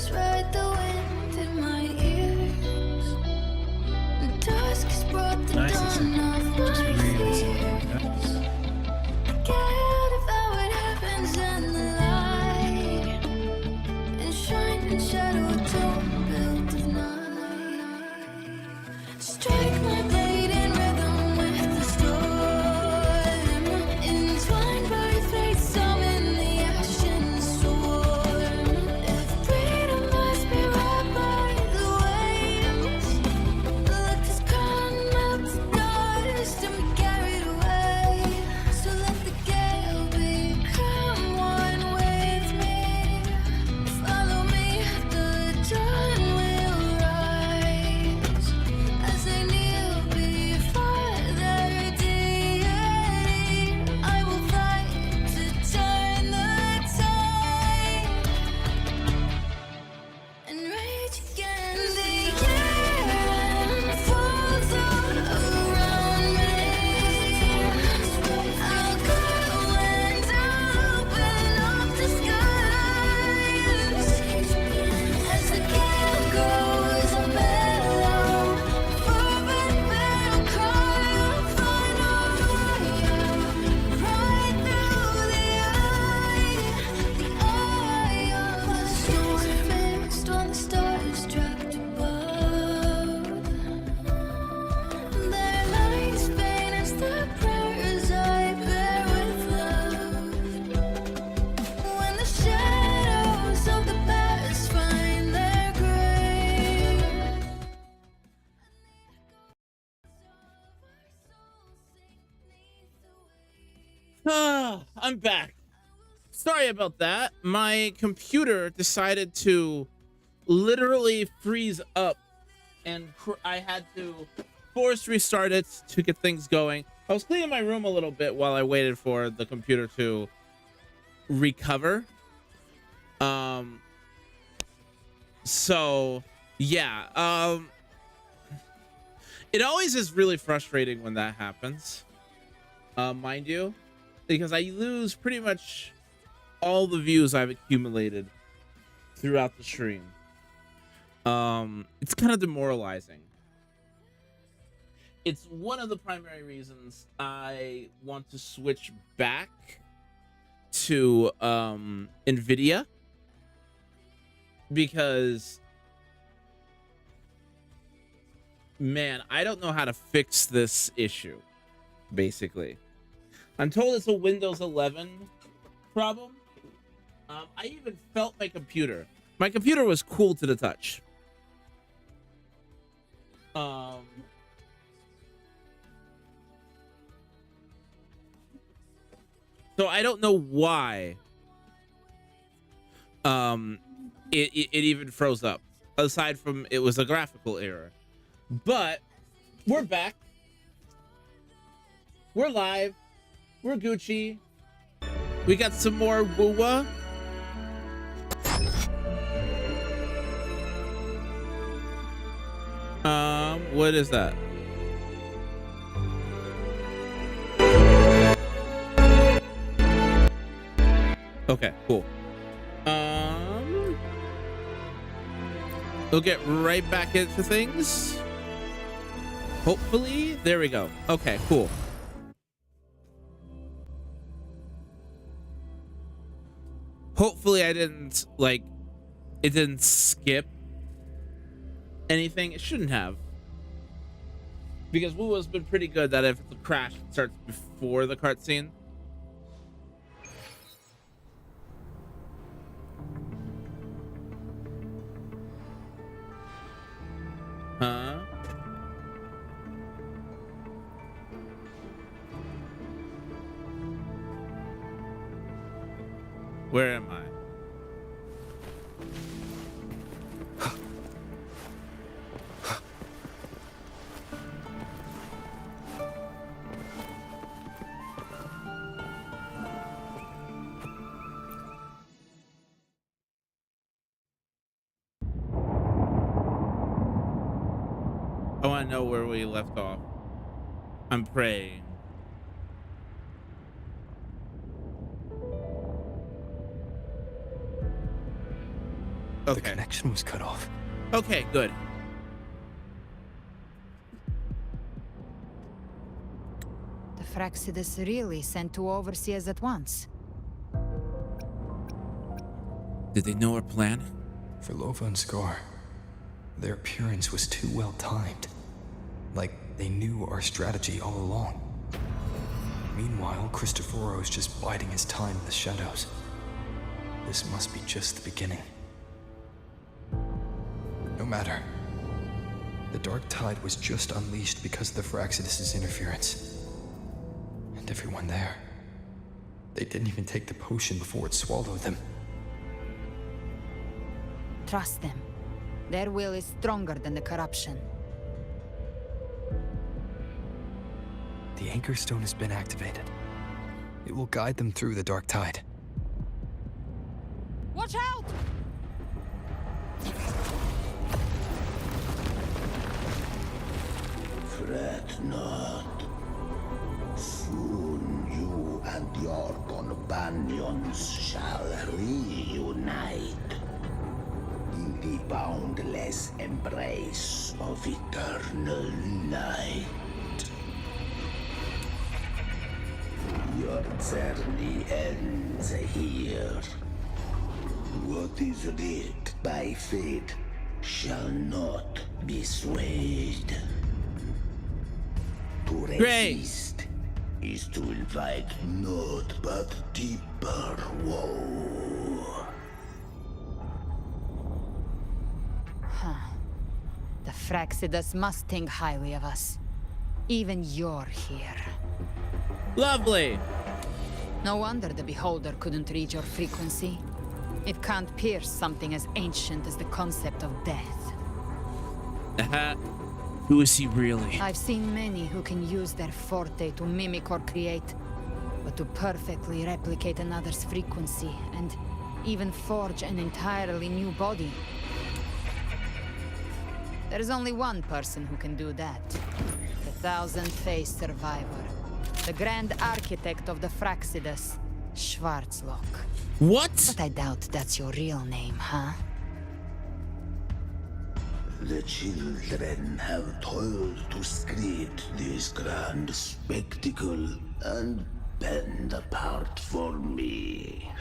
just ride the wind in my ears. The dusk has brought the Nice. dawn of Just my really fears. Get out what happens in the light and shine and shadow a tone built of night. Strike my blade in rhythm with the storm. Entwined by fate, summon the ashen storm. If freedom must be wrapped by the waves, let this crown melt to dust and be carried away. So let the gale become one with me. Follow me, the dawn will rise. As I kneel before their deity, I will fight to turn the tide and rage again. The end falls all around me. I'll go and open up the skies. As the gale goes, I'll mellow. Fervent battle cry, I'll find a fire right through the eye of the storm. Fixed on the stars trapped above. Their lights faint as the prayers I bear with love. When the shadows of the past find their grave. I'm back. Sorry about that. My computer decided to literally freeze up, and I had to force restart it to get things going. I was cleaning my room a little bit while I waited for the computer to recover. So yeah, it always is really frustrating when that happens, mind you, because I lose pretty much all the views I've accumulated throughout the stream. It's kind of demoralizing. It's one of the primary reasons I want to switch back to Nvidia, because man, I don't know how to fix this issue. Basically, I'm told it's a Windows 11 problem. I even felt my computer. My computer was cool to the touch. So I don't know why it even froze up, aside from it was a graphical error. But we're back. We're live. We're Gucci. We got some more Wuwa. What is that? Okay, cool. We'll get right back into things. Hopefully, there we go. Okay, cool. Hopefully I didn't, like, it didn't skip anything. It shouldn't have. Because Wuwa's been pretty good that if it's a crash, it starts before the cutscene. Huh? Where am I? I want to know where we left off. I'm praying. The Okay. connection was cut off. Okay, good. The Fraxidus really sent two overseers at once. Did they know our plan? For Lova and Scar, their appearance was too well timed. Like they knew our strategy all along. Meanwhile, Cristoforo's just biding his time in the shadows. This must be just the beginning. No matter. The Dark Tide was just unleashed because of the Fraxidus' interference. And everyone there. They didn't even take the potion before it swallowed them. Trust them. Their will is stronger than the corruption. The Anchor Stone has been activated. It will guide them through the Dark Tide. Watch out! Fret not. Soon you and your companions shall reunite in the boundless embrace of eternal light. Your journey ends here. What is writ by fate shall not be swayed. To Great. resist is to invite naught but deeper woe. The Fraxidus must think highly of us. Even you're here. Lovely. No wonder the Beholder couldn't read your frequency. It can't pierce something as ancient as the concept of death. Who is he really? I've seen many who can use their forte to mimic or create, but to perfectly replicate another's frequency and even forge an entirely new body. There's only one person who can do that. The thousand-faced survivor. The grand architect of the Fraxidus, Schwarzlock. What? But I doubt that's your real name, huh? The children have toiled to script this grand spectacle and bend apart for me.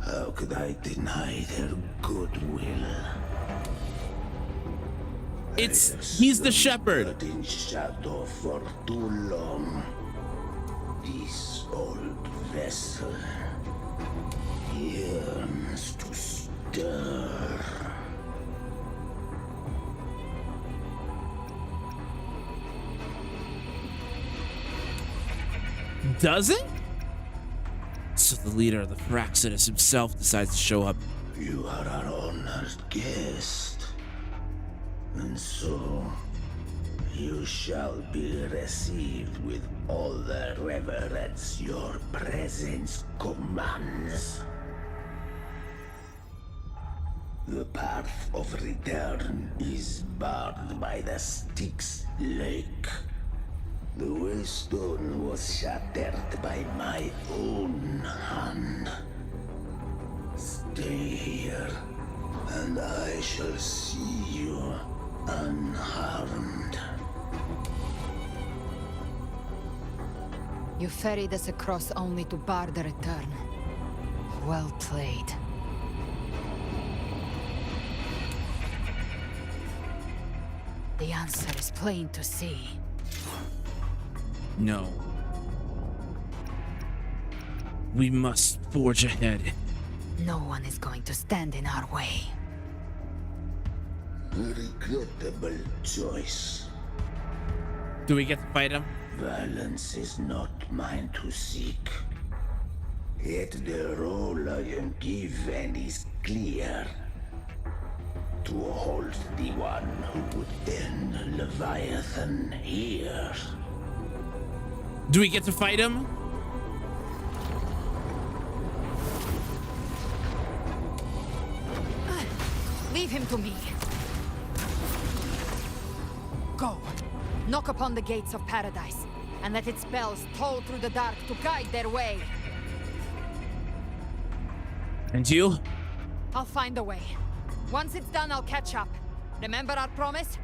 How could I deny their goodwill? He's the shepherd. Stood in shadow for too long. This old vessel yearns to stir. Does it? So the leader of the Fraxidus himself decides to show up. You are our honored guest. And so, you shall be received with all the reverence your presence commands. The path of return is barred by the Styx Lake. The waystone was shattered by my own hand. Stay here, and I shall see you unharmed. You ferried us across only to bar the return. Well played. The answer is plain to see. No. We must forge ahead. No one is going to stand in our way. A regrettable choice. Do we get to fight him? Violence is not mine to seek. Yet the role I am given is clear. To hold the one who would end Leviathan here. Do we get to fight him? Leave him to me. Go. Knock upon the gates of paradise, and let its bells toll through the dark to guide their way. And you? I'll find a way. Once it's done, I'll catch up. Remember our promise?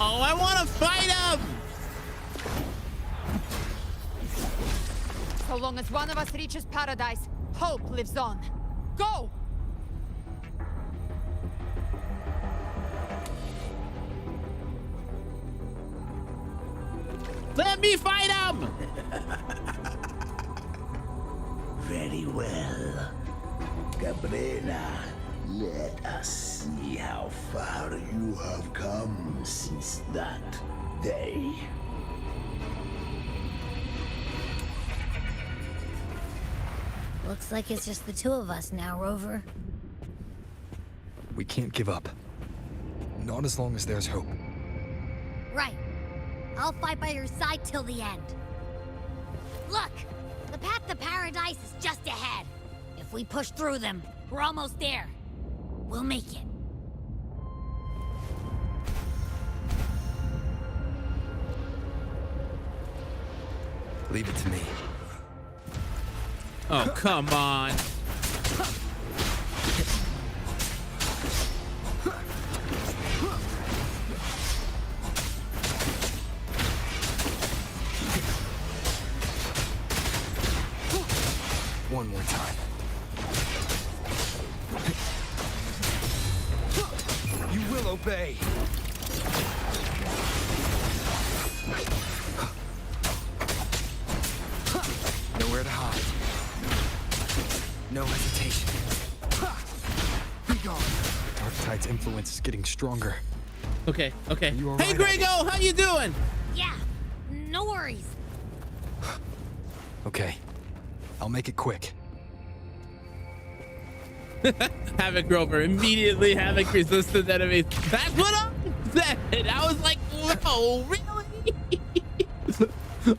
Oh, I want to fight him! So long as one of us reaches paradise, hope lives on. Go! Let me fight him! Very well. Cabrera, let us see how far you have come since that day. Looks like it's just the two of us now, Rover. We can't give up. Not as long as there's hope. Right. I'll fight by your side till the end. Look! The path to paradise is just ahead. If we push through them, we're almost there. We'll make it. Leave it to me. Oh, come on. One more time. You will obey. Nowhere to hide. No hesitation. Be gone. Darktide's influence is getting stronger. Okay, okay. You all Hey, right, Grego, how you doing? Yeah, no worries. Okay. I'll make it quick. Havoc Rover, immediately Havoc resistant enemies. That's what I said. I was like, whoa, really?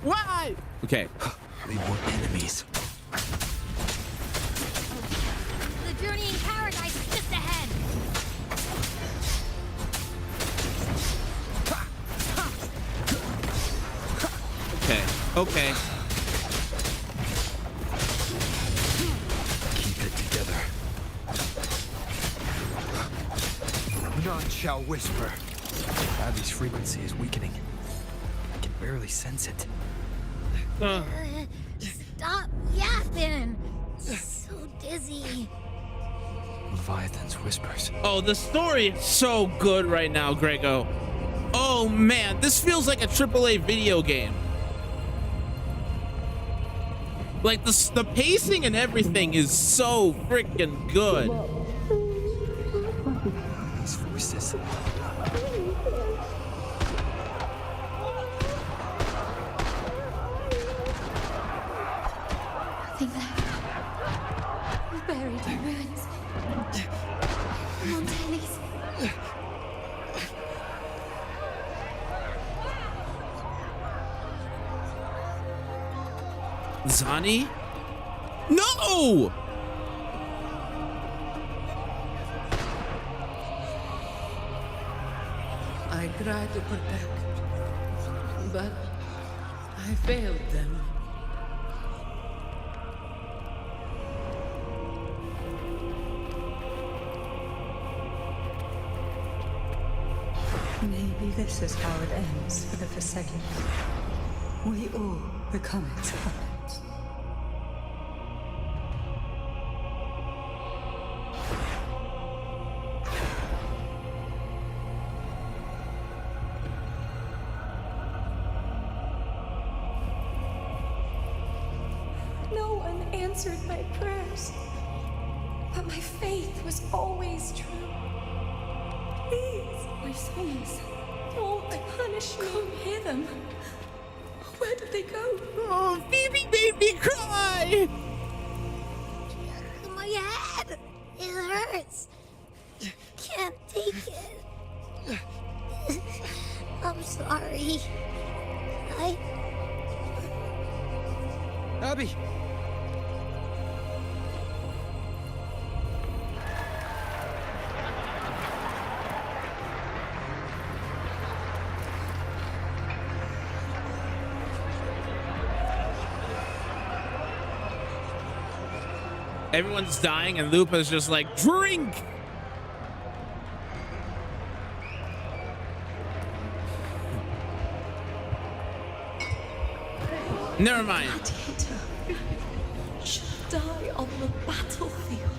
Why? Okay. Leave more enemies. The journey in paradise is just ahead. Okay, okay. Keep it together. None shall whisper. Abby's frequency is weakening. I can barely sense it. Stop yapping. So dizzy. Leviathan's whispers. Oh, the story is so good right now, Grego. Oh man, this feels like a AAA video game. Like the pacing and everything is so freaking good. These voices. Nothing left. Buried in ruins. Montanis. Zani? No! I tried to protect, but I failed them. Maybe this is how it ends for the Forsaken. We all become its puppets. No one answered my prayers, but my faith was always true. Please, my sons, don't punish me. Come hear them. Where did they go? Oh, Phoebe made me cry! My head! It hurts. Can't take it. I'm sorry. Abby! Everyone's dying and Lupa's just like, drink! Never mind. Gladiator should die on the battlefield.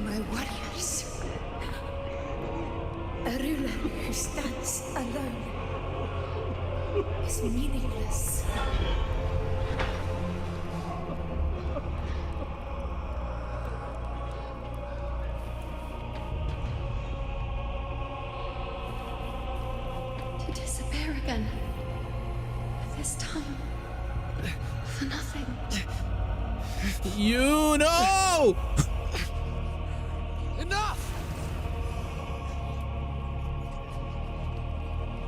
My warriors. A ruler who stands alone is meaningless. To disappear again. This time, for nothing. You know! Enough!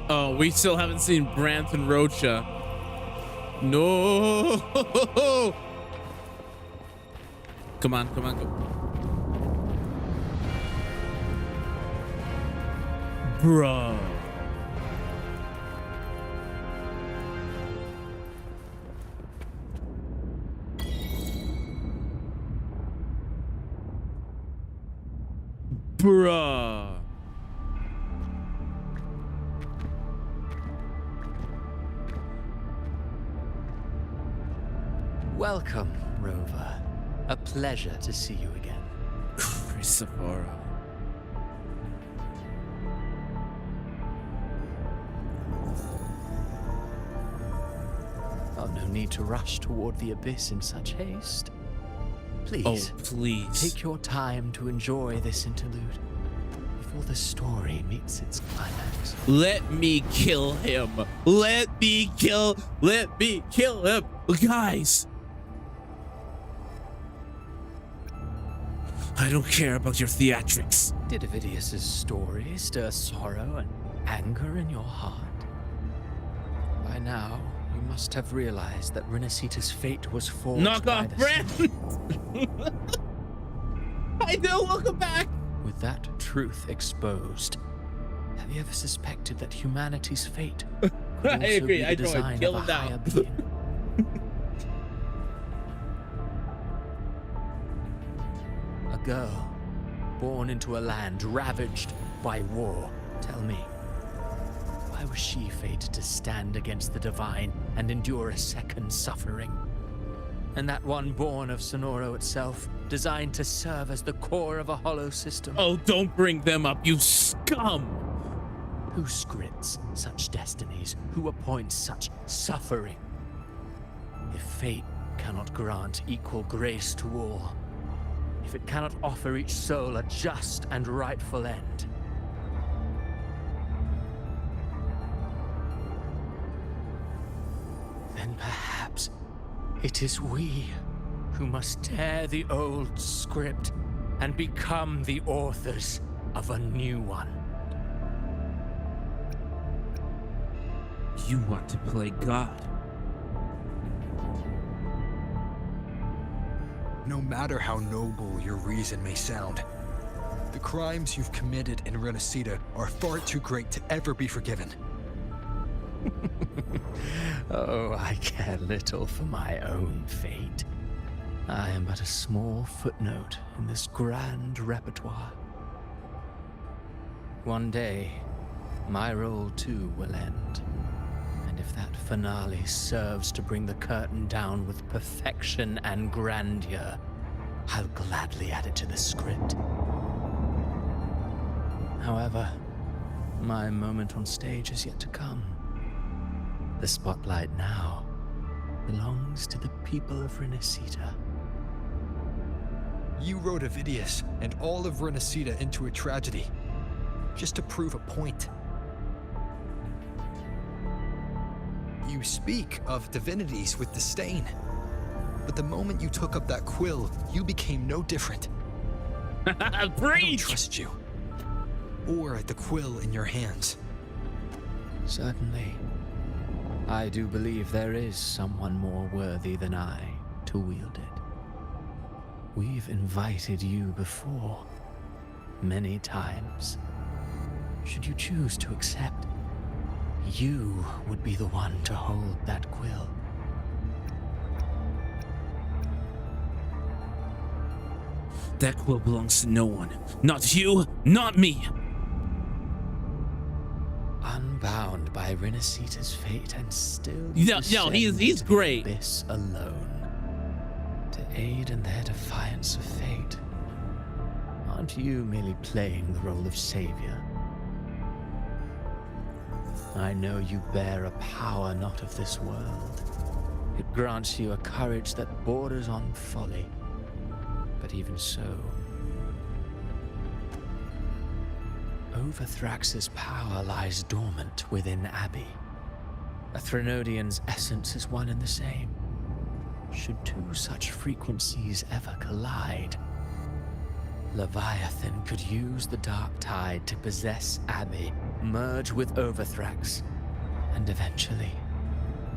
Oh, we still haven't seen Brant and Rocha. No! Come on, come on, come on. Bro. Bruh. Welcome, Rover. A pleasure to see you again. Christopher. Oh, no need to rush toward the abyss in such haste. Please, Oh, please. take your time to enjoy this interlude before the story meets its climax. Let me kill him. Let me kill him. Guys. I don't care about your theatrics. Did Avidius's story stir sorrow and anger in your heart? By now, you must have realized that Renacita's fate was forged Knock by off, the Brant. I know, welcome back. With that truth exposed, have you ever suspected that humanity's fate could I also agree, be the I joined. design Kill of a him higher now. being? A girl born into a land ravaged by war. Tell me, why was she fated to stand against the divine and endure a second suffering? And that one born of Sonoro itself, designed to serve as the core of a hollow system? Oh, don't bring them up, you scum. Who scripts such destinies? Who appoints such suffering? If fate cannot grant equal grace to all, if it cannot offer each soul a just and rightful end, then perhaps it is we who must tear the old script and become the authors of a new one. You want to play God. No matter how noble your reason may sound, the crimes you've committed in Renacita are far too great to ever be forgiven. Oh, I care little for my own fate. I am but a small footnote in this grand repertoire. One day, my role too will end. And if that finale serves to bring the curtain down with perfection and grandeur, I'll gladly add it to the script. However, my moment on stage is yet to come. The spotlight now belongs to the people of Renacita. You wrote Avidius and all of Renacita into a tragedy, just to prove a point. You speak of divinities with disdain, but the moment you took up that quill, you became no different. I don't Preach! trust you, or the quill in your hands. Certainly. I do believe there is someone more worthy than I to wield it. We've invited you before, many times. Should you choose to accept, you would be the one to hold that quill. That quill belongs to no one. Not you, not me. Unbound by Renacita's fate and still No, he's into the great. abyss alone. To aid in their defiance of fate. Aren't you merely playing the role of savior? I know you bear a power not of this world. It grants you a courage that borders on folly. But even so, Overthrax's power lies dormant within Abbey. A Threnodian's essence is one and the same. Should two such frequencies ever collide, Leviathan could use the dark tide to possess Abbey, merge with Overthrax, and eventually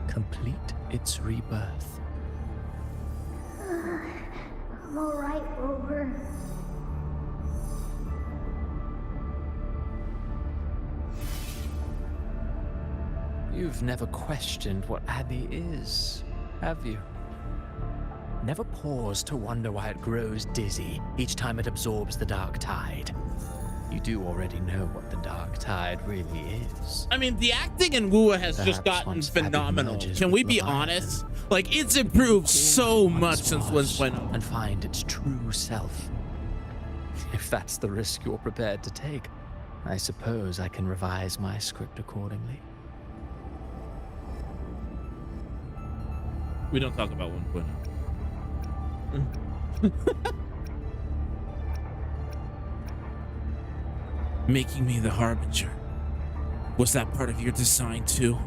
complete its rebirth. I'm alright, Rover. You've never questioned what Abbey is, have you? Never paused to wonder why it grows dizzy each time it absorbs the dark tide. You do already know what the dark tide really is. I mean, the acting in Wuwa has just Perhaps gotten once Abbey phenomenal. merges Can with we be Leviathan, honest? Like, it's improved so much since was 1.0. and find its true self. If that's the risk you're prepared to take, I suppose I can revise my script accordingly. We don't talk about 1.0. Making me the Harbinger. Was that part of your design too?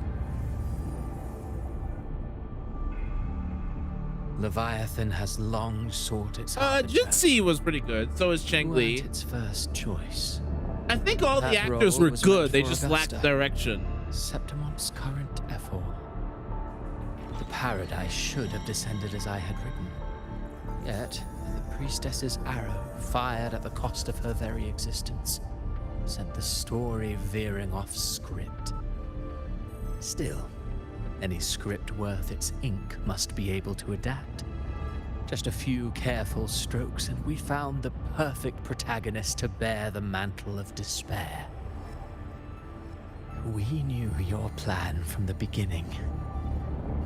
Leviathan has long sought its Harbinger. Jinxie was pretty good. So is Cheng You Li. weren't its first choice. I think all the That actors role were was good. meant They for just Augusta. lacked direction. Septimon's current effort. The paradise should have descended as I had written. Yet, the priestess's arrow, fired at the cost of her very existence, sent the story veering off script. Still, any script worth its ink must be able to adapt. Just a few careful strokes and we found the perfect protagonist to bear the mantle of despair. We knew your plan from the beginning.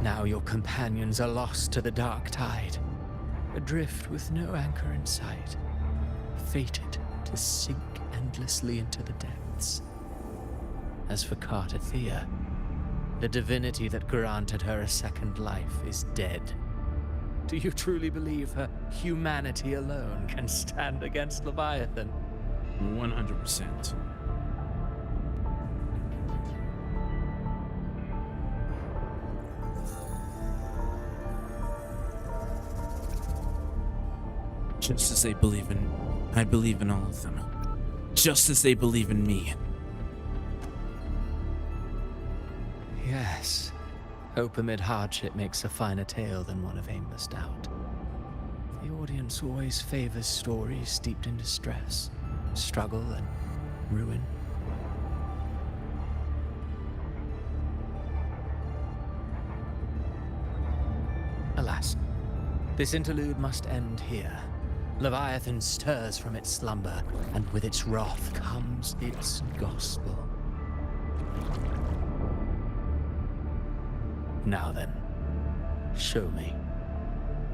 Now your companions are lost to the dark tide, adrift with no anchor in sight, fated to sink endlessly into the depths. As for Cartathea, the divinity that granted her a second life is dead. Do you truly believe her humanity alone can stand against Leviathan? 100%. Just as they believe in, I believe in all of them. Just as they believe in me. Yes. Hope amid hardship makes a finer tale than one of aimless doubt. The audience always favors stories steeped in distress, struggle, and ruin. Alas, this interlude must end here. Leviathan stirs from its slumber, and with its wrath comes its gospel. Now then, show me.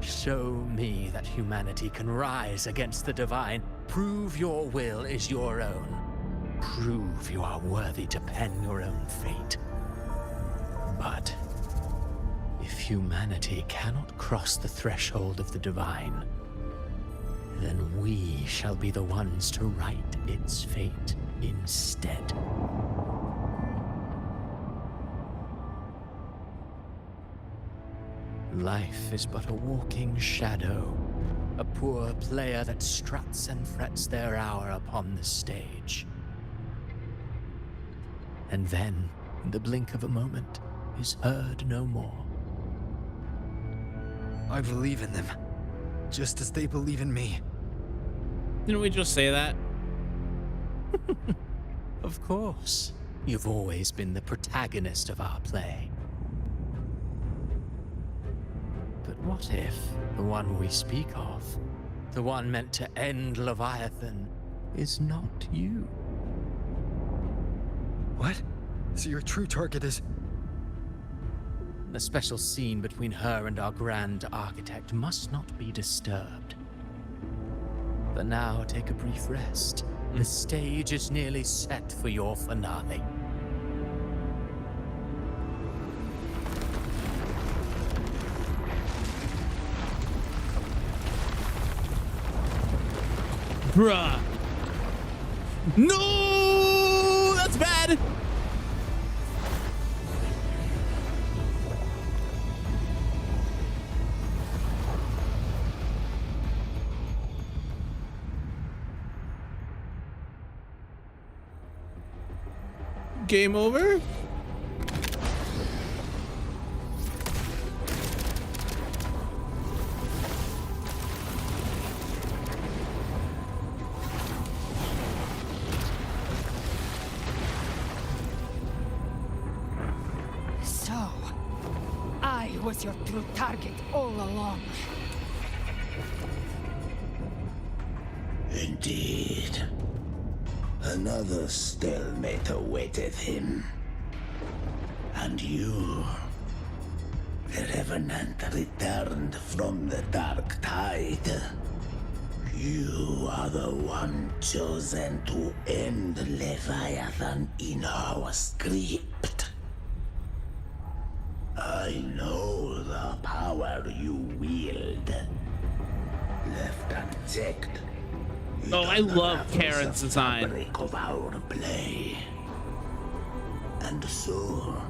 Show me that humanity can rise against the divine. Prove your will is your own. Prove you are worthy to pen your own fate. But if humanity cannot cross the threshold of the divine, then we shall be the ones to write its fate instead. Life is but a walking shadow, a poor player that struts and frets their hour upon the stage. And then, in the blink of a moment, is heard no more. I believe in them. just as they believe in me. Didn't we just say that? Of course. You've always been the protagonist of our play. But what if the one we speak of, the one meant to end Leviathan, is not you? What? So your true target is... The special scene between her and our Grand Architect must not be disturbed. But now take a brief rest. The stage is nearly set for your finale. Bruh. No! That's bad! Game over? So, I was your true target all along. Indeed. Another stalemate awaited him. And you, the Revenant returned from the Dark Tide. You are the one chosen to end Leviathan in our script. I know the power you wield. Left unchecked. Oh, I love Karen's design. Fabric of our play. And so,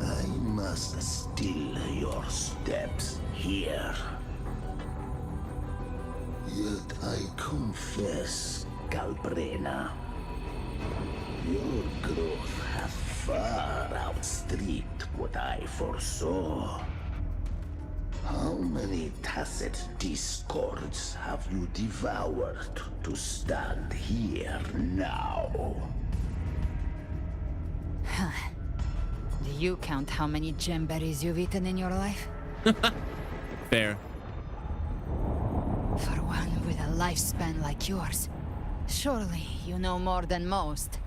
I must still your steps here. Yet I confess, Calbrena, your growth hath far outstripped what I foresaw. How many tacit discords have you devoured to stand here now? Do you count how many gemberries you've eaten in your life? Fair. For one with a lifespan like yours, surely you know more than most.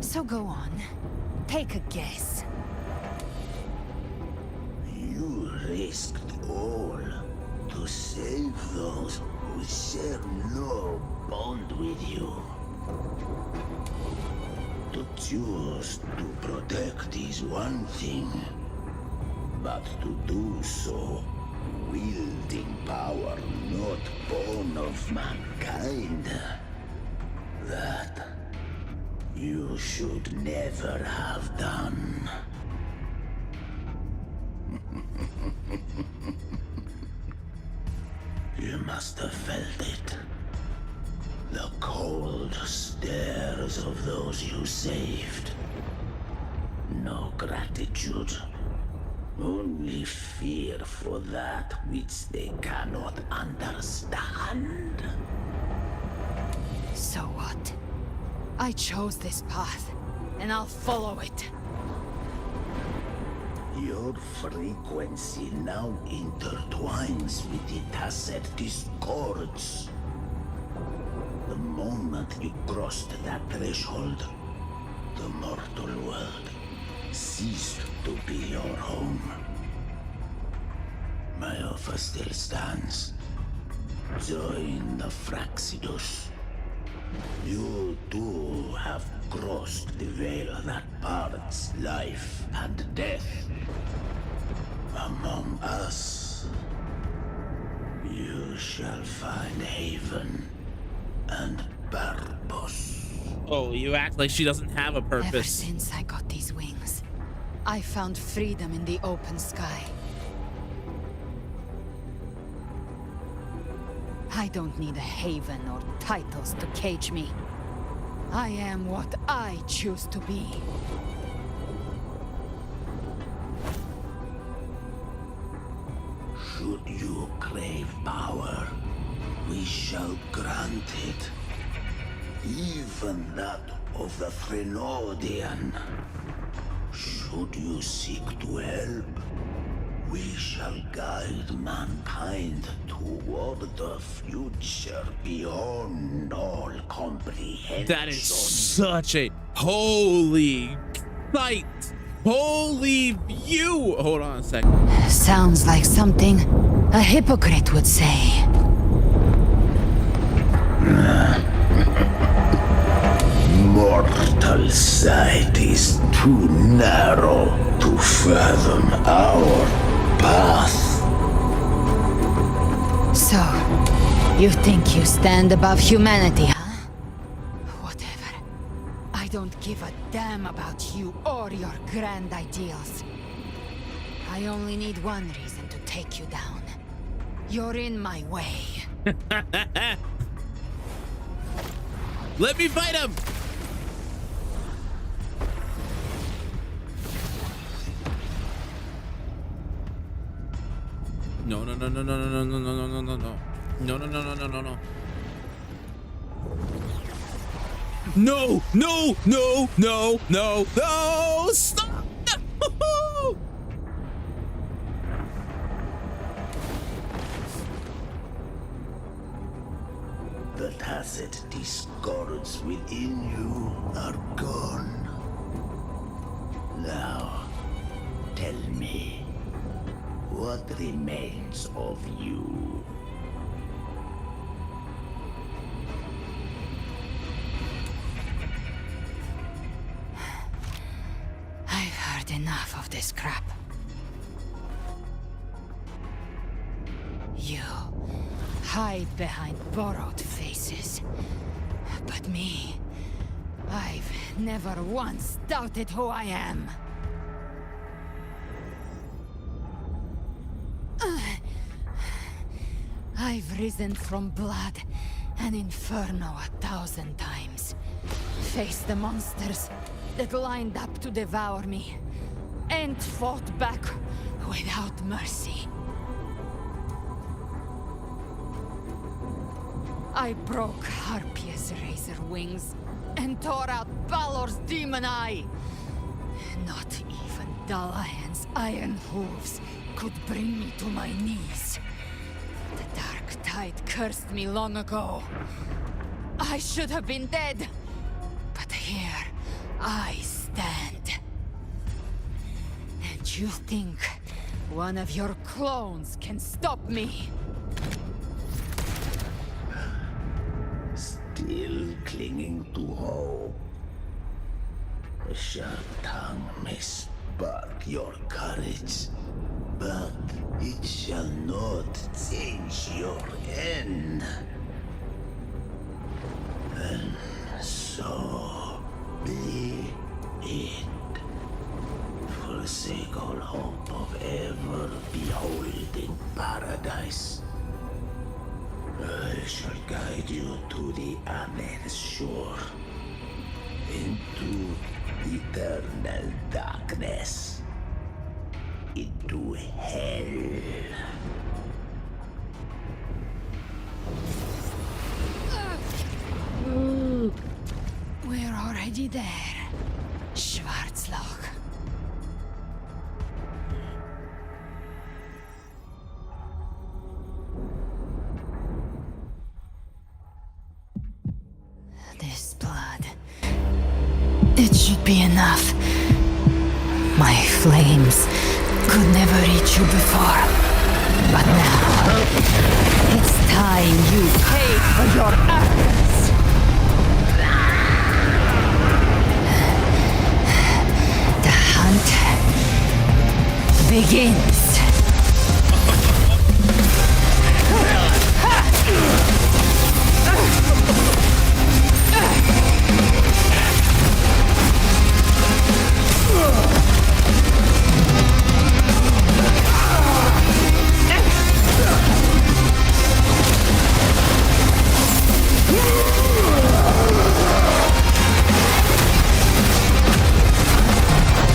So go on, take a guess. You risked all to save those who share no bond with you. To choose to protect is one thing, but to do so wielding power not born of mankind, that you should never have done. You must have felt it. The cold stares of those you saved. No gratitude. Only fear for that which they cannot understand. So what? I chose this path, and I'll follow it. Your frequency now intertwines with the tacit discords. The moment you crossed that threshold, the mortal world ceased to be your home. My offer still stands. Join the Fraxidus. You too have crossed the veil that parts life and death. Among us, you shall find haven and purpose. Oh, you act like she doesn't have a Ever purpose. since I got these wings, I found freedom in the open sky. I don't need a haven or titles to cage me. I am what I choose to be. Should You crave power. We shall grant it. Even that of the Threnodian. Should you seek to help, we shall guide mankind toward the future beyond all comprehension. That is such a holy sight. Holy view. Hold on a second. Sounds like something a hypocrite would say. Mortal sight is too narrow to fathom our path. So, you think you stand above humanity, huh? Whatever. I don't give a damn about you or your grand ideals. I only need one reason to take you down. You're in my way. Let me fight him. No, no, no, no, no, no, no, no, no, no, no, no. No, no, no, no, no, no, no. No, no, no, no, no, no, stop! No! The tacit discords within you are gone. Now, tell me, what remains of you? I've heard enough of this crap. You hide behind borrowed faces. But me, I've never once doubted who I am. I've risen from blood and inferno 1,000 times. Faced the monsters that lined up to devour me, and fought back without mercy. I broke Harpia's razor wings and tore out Balor's demon eye. Not even Dalahan's iron hooves could bring me to my knees. The dark tide cursed me long ago. I should have been dead, but here I stand. And you think one of your clones can stop me? Still clinging to hope. A sharp tongue may spark your courage, but it shall not change your end. And so be it. Forsake all hope of ever beholding paradise. I shall guide you to the Amen shore, into eternal darkness, into hell. We're already there, Schwarzloch. This blood, it should be enough. My flames could never reach you before, but now it's time you pay for your actions. The hunt begins.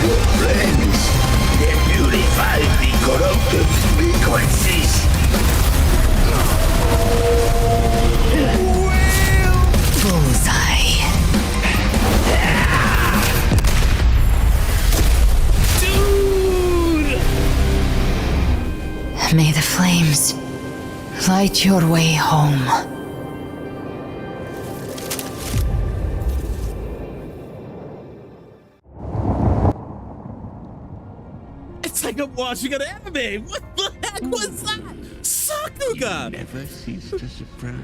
Your friends, they purified the Fight your way home. It's like I'm watching an anime. What the heck was that? Sakuga! Never cease to surprise.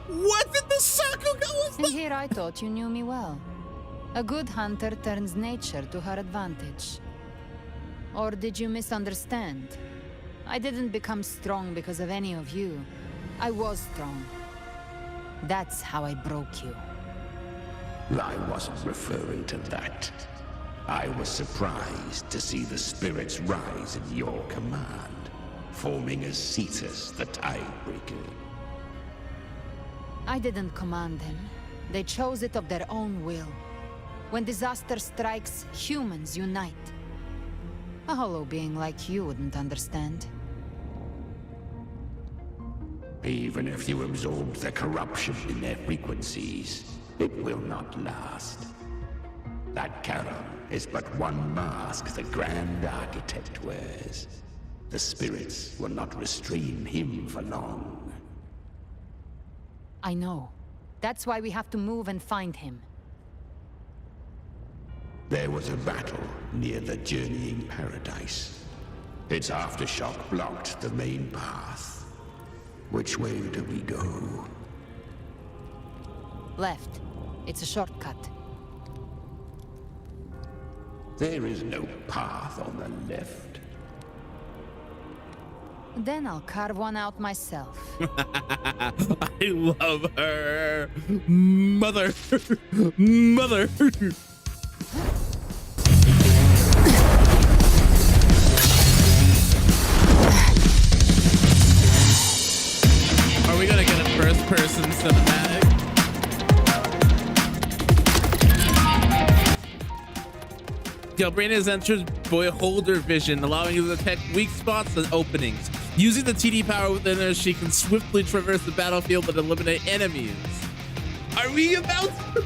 What did the Sakuga was And that? here I thought you knew me well. A good hunter turns nature to her advantage. Or did you misunderstand? I didn't become strong because of any of you. I was strong. That's how I broke you. I wasn't referring to that. I was surprised to see the spirits rise at your command, forming as Cetus the Tidebreaker. I didn't command them. They chose it of their own will. When disaster strikes, humans unite. A hollow being like you wouldn't understand. Even if you absorb the corruption in their frequencies, it will not last. That Charon is but one mask the Grand Architect wears. The spirits will not restrain him for long. I know. That's why we have to move and find him. There was a battle near the Journeying Paradise. Its aftershock blocked the main path. Which way do we go? Left. It's a shortcut. There is no path on the left. Then I'll carve one out myself. I love her. Mother. Mother. Are we gonna get a first-person cinematic? Galbraith has entered Beholder Vision, allowing you to detect weak spots and openings. Using the TD power within her, she can swiftly traverse the battlefield and eliminate enemies. Are we about to?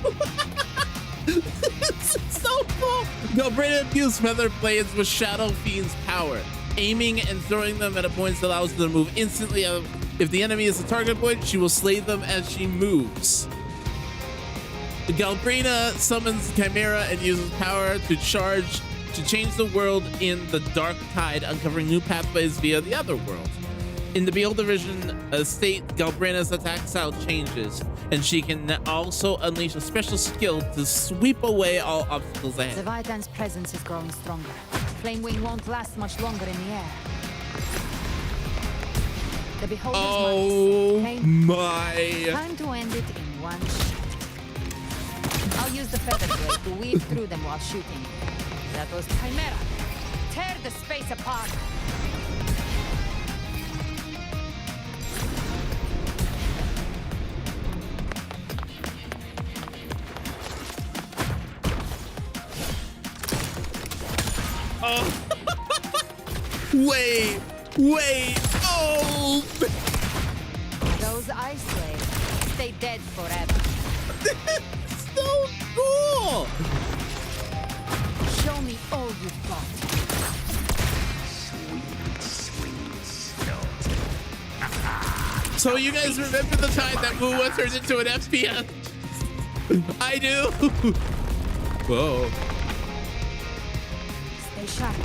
This is so cool! Galbraith imbues Feather Blades with Shadow Fiend's power, aiming and throwing them at points that allows them to move instantly. If the enemy is a target point, she will slay them as she moves. Galbrina summons Chimera and uses power to change the world in the Dark Tide, uncovering new pathways via the other world. In the Beholder Vision state, Galbrina's attack style changes, and she can also unleash a special skill to sweep away all obstacles ahead. Leviathan's presence is growing stronger. Flame Wing won't last much longer in the air. The Beholder's Oh mark is set. my! Time to end it in one shot. I'll use the feather blade to weave through them while shooting. That was Chimera. Tear the space apart. Oh. Wait! Oh! Those ice slaves stay dead forever. So cool! Show me all you've got. Sweet skeleton. So you guys remember the time that Wuwa turned into an FPS? I do! Whoa. Stay sharp.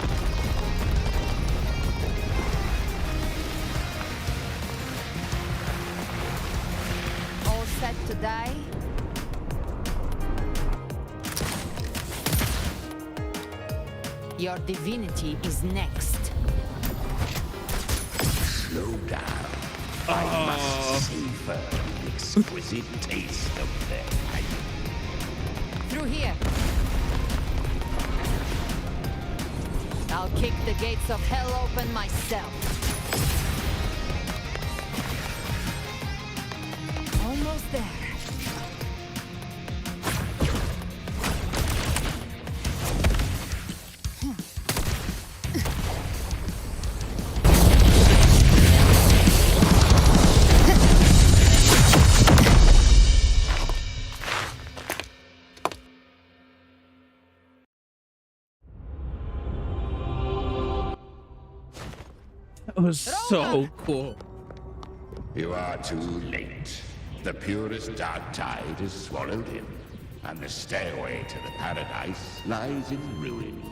All set to die? Your divinity is next. Slow down. I must savor the exquisite taste of their life. Through here. I'll kick the gates of hell open myself. Almost there. That was so cool. You are too late. The purest dark tide has swallowed him, and the stairway to the paradise lies in ruins.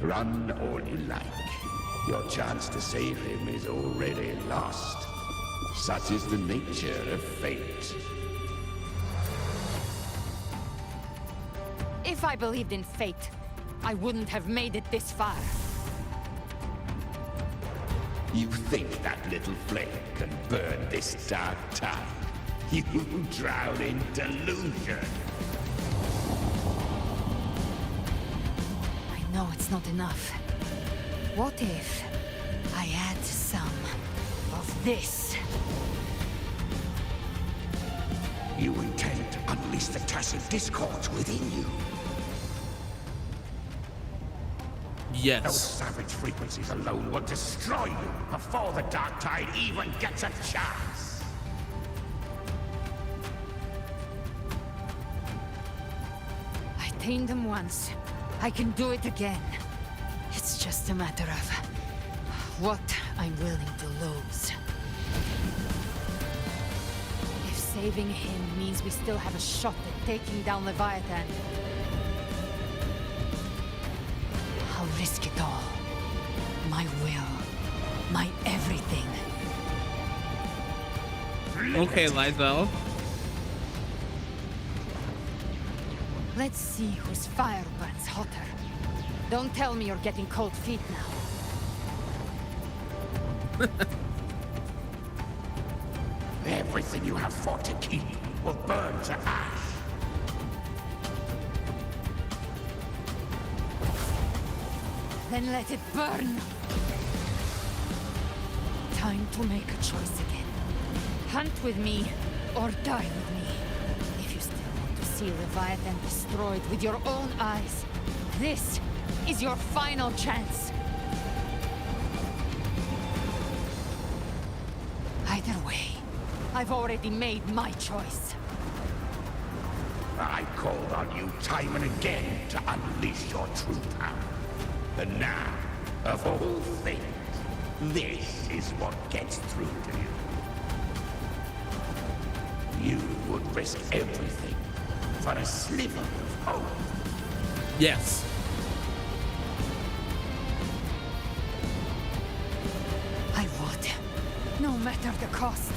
Run all you like. Your chance to save him is already lost. Such is the nature of fate. If I believed in fate, I wouldn't have made it this far. You think that little flame can burn this dark tide? You drown in delusion. I know it's not enough. What if I add some of this? You intend to unleash the tacit discords within you. Those Yes. savage frequencies alone will destroy you before the dark tide even gets a chance. I tamed them once. I can do it again. It's just a matter of what I'm willing to lose. If saving him means we still have a shot at taking down Leviathan, I'll risk it all. My will. My everything. Okay, Lysel. Let's see whose fire burns hotter. Don't tell me you're getting cold feet now. Everything you have fought to keep will burn to ash. Then let it burn. Time to make a choice again. Hunt with me, or die with me. If you still want to see Leviathan destroyed with your own eyes, this is your final chance. Either way, I've already made my choice. I called on you time and again to unleash your true power. And now, of all things, this is what gets through to you. You would risk everything for a sliver of hope. Yes. I would, no matter the cost.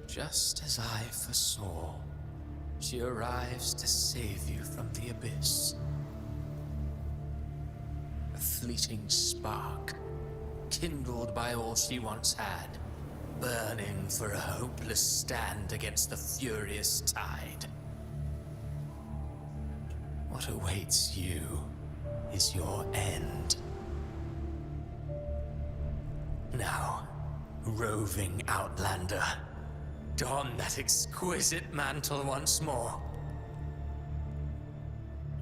Just as I foresaw, she arrives to save you from the abyss. A fleeting spark, kindled by all she once had, burning for a hopeless stand against the furious tide. What awaits you is your end. Now, roving outlander, don that exquisite mantle once more.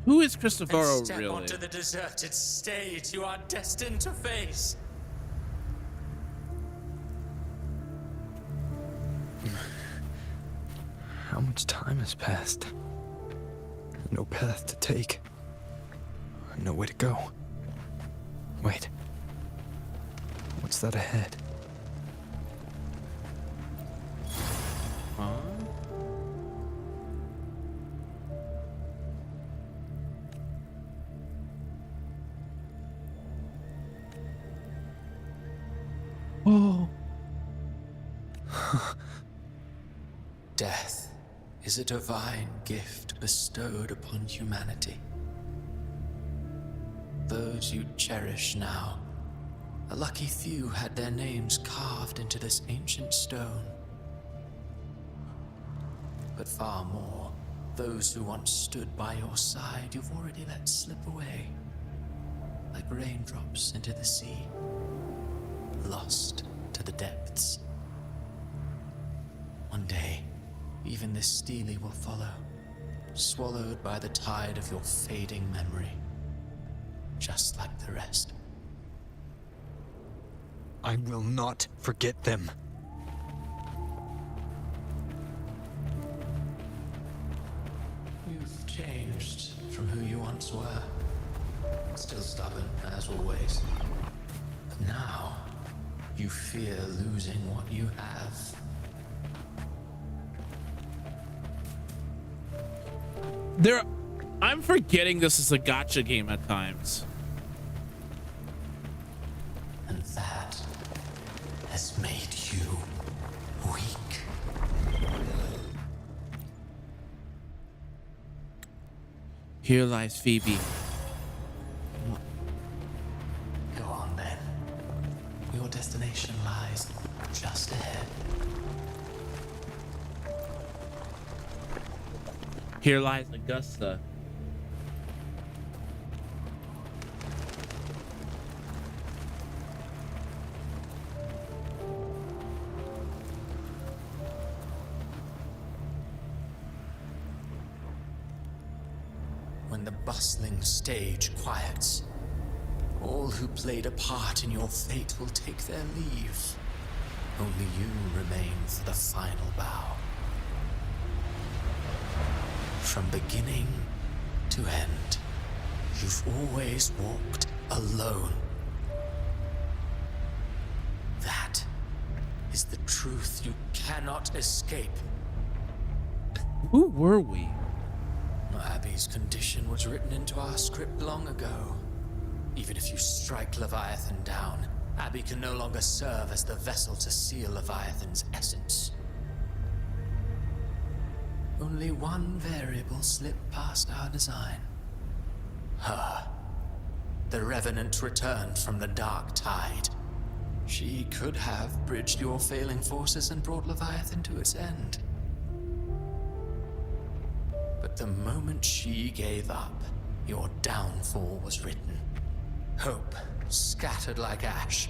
Who is And Cristoforo step really? onto the deserted stage you are destined to face. How much time has passed? No path to take. No way to go. Wait. What's that ahead? Huh? Oh. Death is a divine gift bestowed upon humanity. Those you cherish now, a lucky few had their names carved into this ancient stone. But far more, those who once stood by your side you've already let slip away, like raindrops into the sea, lost to the depths. One day, even this stele will follow, swallowed by the tide of your fading memory, just like the rest. I will not forget them. changed from who you once were. Still stubborn, as always. But now, you fear losing what you have. I'm forgetting this is a gacha game at times. And that has made you weak. Here lies Phoebe. Go on then. Your destination lies just ahead. Here lies Augusta. When the bustling stage quiets, all who played a part in your fate will take their leave. Only you remain for the final bow. From beginning to end, you've always walked alone. That is the truth you cannot escape. Who were we? Abby's condition was written into our script long ago. Even if you strike Leviathan down, Abby can no longer serve as the vessel to seal Leviathan's essence. Only one variable slipped past our design. Her. The Revenant returned from the dark tide. She could have bridged your failing forces and brought Leviathan to its end. But the moment she gave up, your downfall was written. Hope scattered like ash.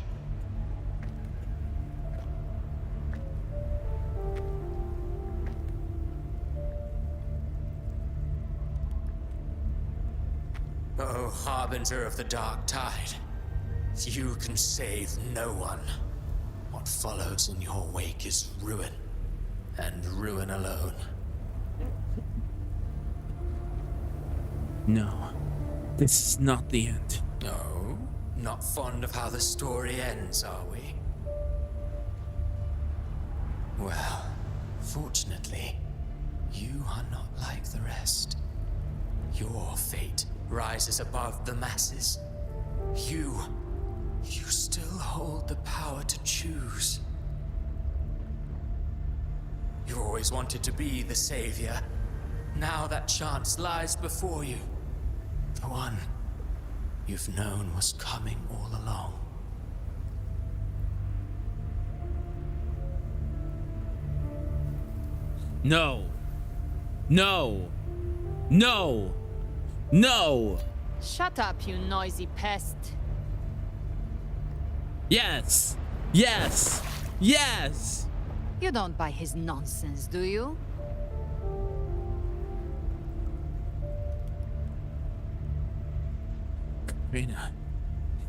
Oh, harbinger of the dark tide, you can save no one. What follows in your wake is ruin, and ruin alone. No, this is not the end. No, not fond of how the story ends, are we? Well, fortunately, you are not like the rest. Your fate rises above the masses. You still hold the power to choose. You always wanted to be the savior. Now that chance lies before you. The one you've known was coming all along. No. No. No. No. Shut up, you noisy pest. Yes. Yes. Yes. You don't buy his nonsense, do you? Rena,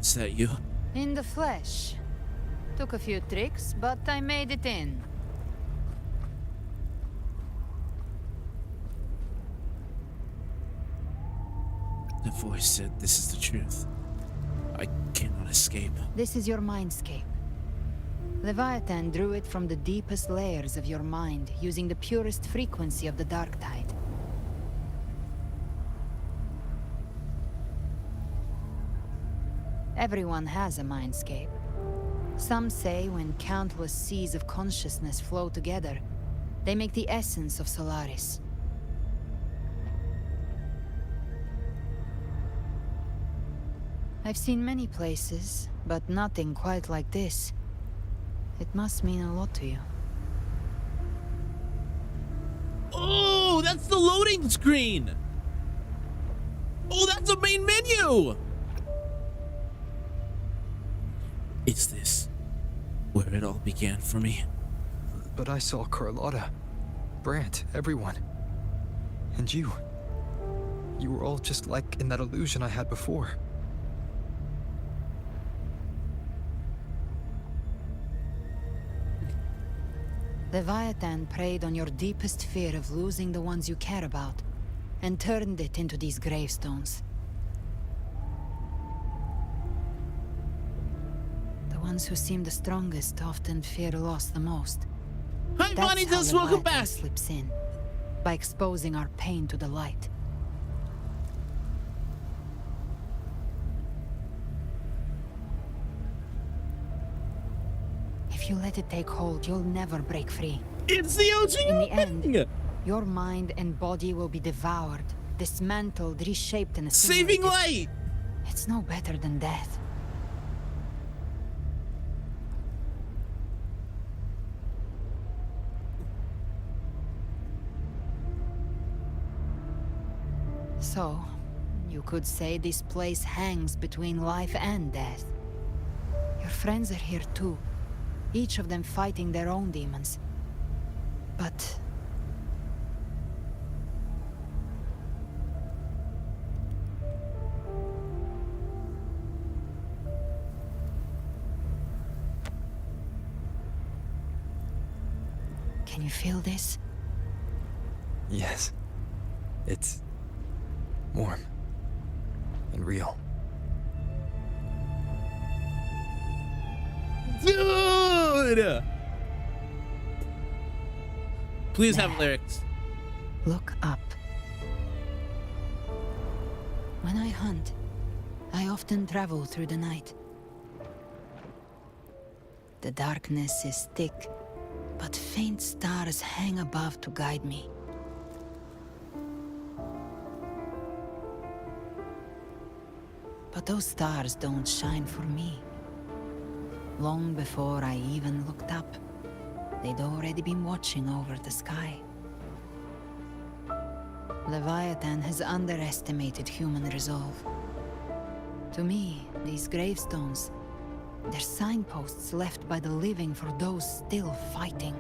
is that you? In the flesh. Took a few tricks, but I made it in. The voice said this is the truth. I cannot escape. This is your mindscape. Leviathan drew it from the deepest layers of your mind, using the purest frequency of the dark tide. Everyone has a mindscape. Some say when countless seas of consciousness flow together, they make the essence of Solaris. I've seen many places, but nothing quite like this. It must mean a lot to you. Oh, that's the loading screen. Oh, that's the main menu. Is this where it all began for me? But I saw Carlotta, Brant, everyone. And you. You were all just like in that illusion I had before. Leviathan preyed on your deepest fear of losing the ones you care about. and turned it into these gravestones. The ones who seem the strongest often fear loss the most. Hi, Bonnie, That's welcome how back. slips in, by exposing our pain to the light. If you let it take hold, you'll never break free. It's the OG. In the end, your mind and body will be devoured, dismantled, reshaped, and Saving assimilated. light. It's no better than death. So, you could say this place hangs between life and death. Your friends are here too, each of them fighting their own demons. But can you feel this? Yes. It's warm and real. Dude! Please have lyrics. Look up. When I hunt, I often travel through the night. The darkness is thick, but faint stars hang above to guide me. But those stars don't shine for me. Long before I even looked up, they'd already been watching over the sky. Leviathan has underestimated human resolve. To me, these gravestones, they're signposts left by the living for those still fighting.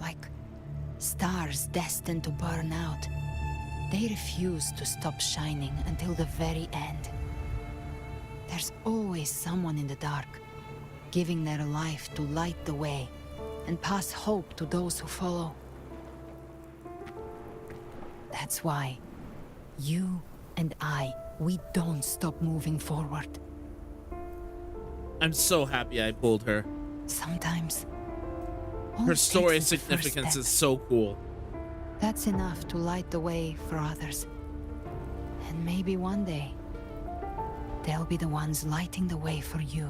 Like stars destined to burn out, they refuse to stop shining until the very end. There's always someone in the dark, giving their life to light the way and pass hope to those who follow. That's why you and I, we don't stop moving forward. I'm so happy I pulled her. Sometimes all Her it story takes is the first significance step. is so cool. That's enough to light the way for others. And maybe one day, they'll be the ones lighting the way for you.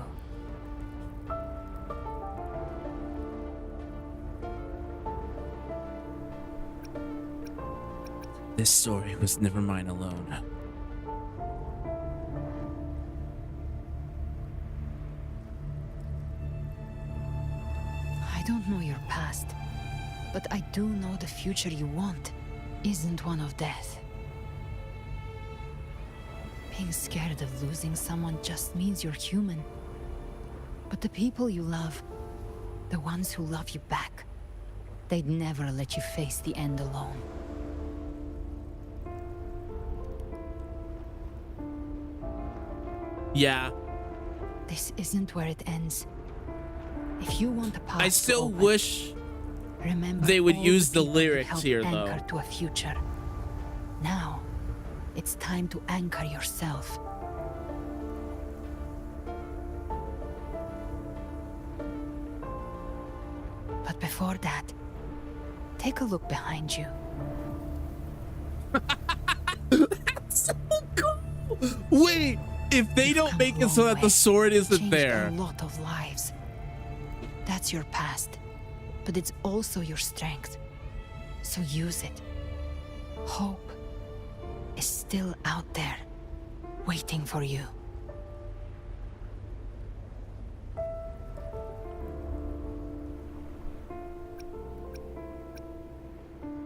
This story was never mine alone. I don't know your past, but I do know the future you want isn't one of death. Being scared of losing someone just means you're human. But the people you love, the ones who love you back, they'd never let you face the end alone. Yeah. This isn't where it ends. If you want a path I to still open, wish remember they would all use the people who lyrics helped here, anchor though. to a future. Now, it's time to anchor yourself. But before that, take a look behind you. That's so cool. Wait, if they You've don't come make a it so long that the way, sword isn't changed there. a lot of lives. That's your past, but it's also your strength. So use it. Hope is still out there, waiting for you.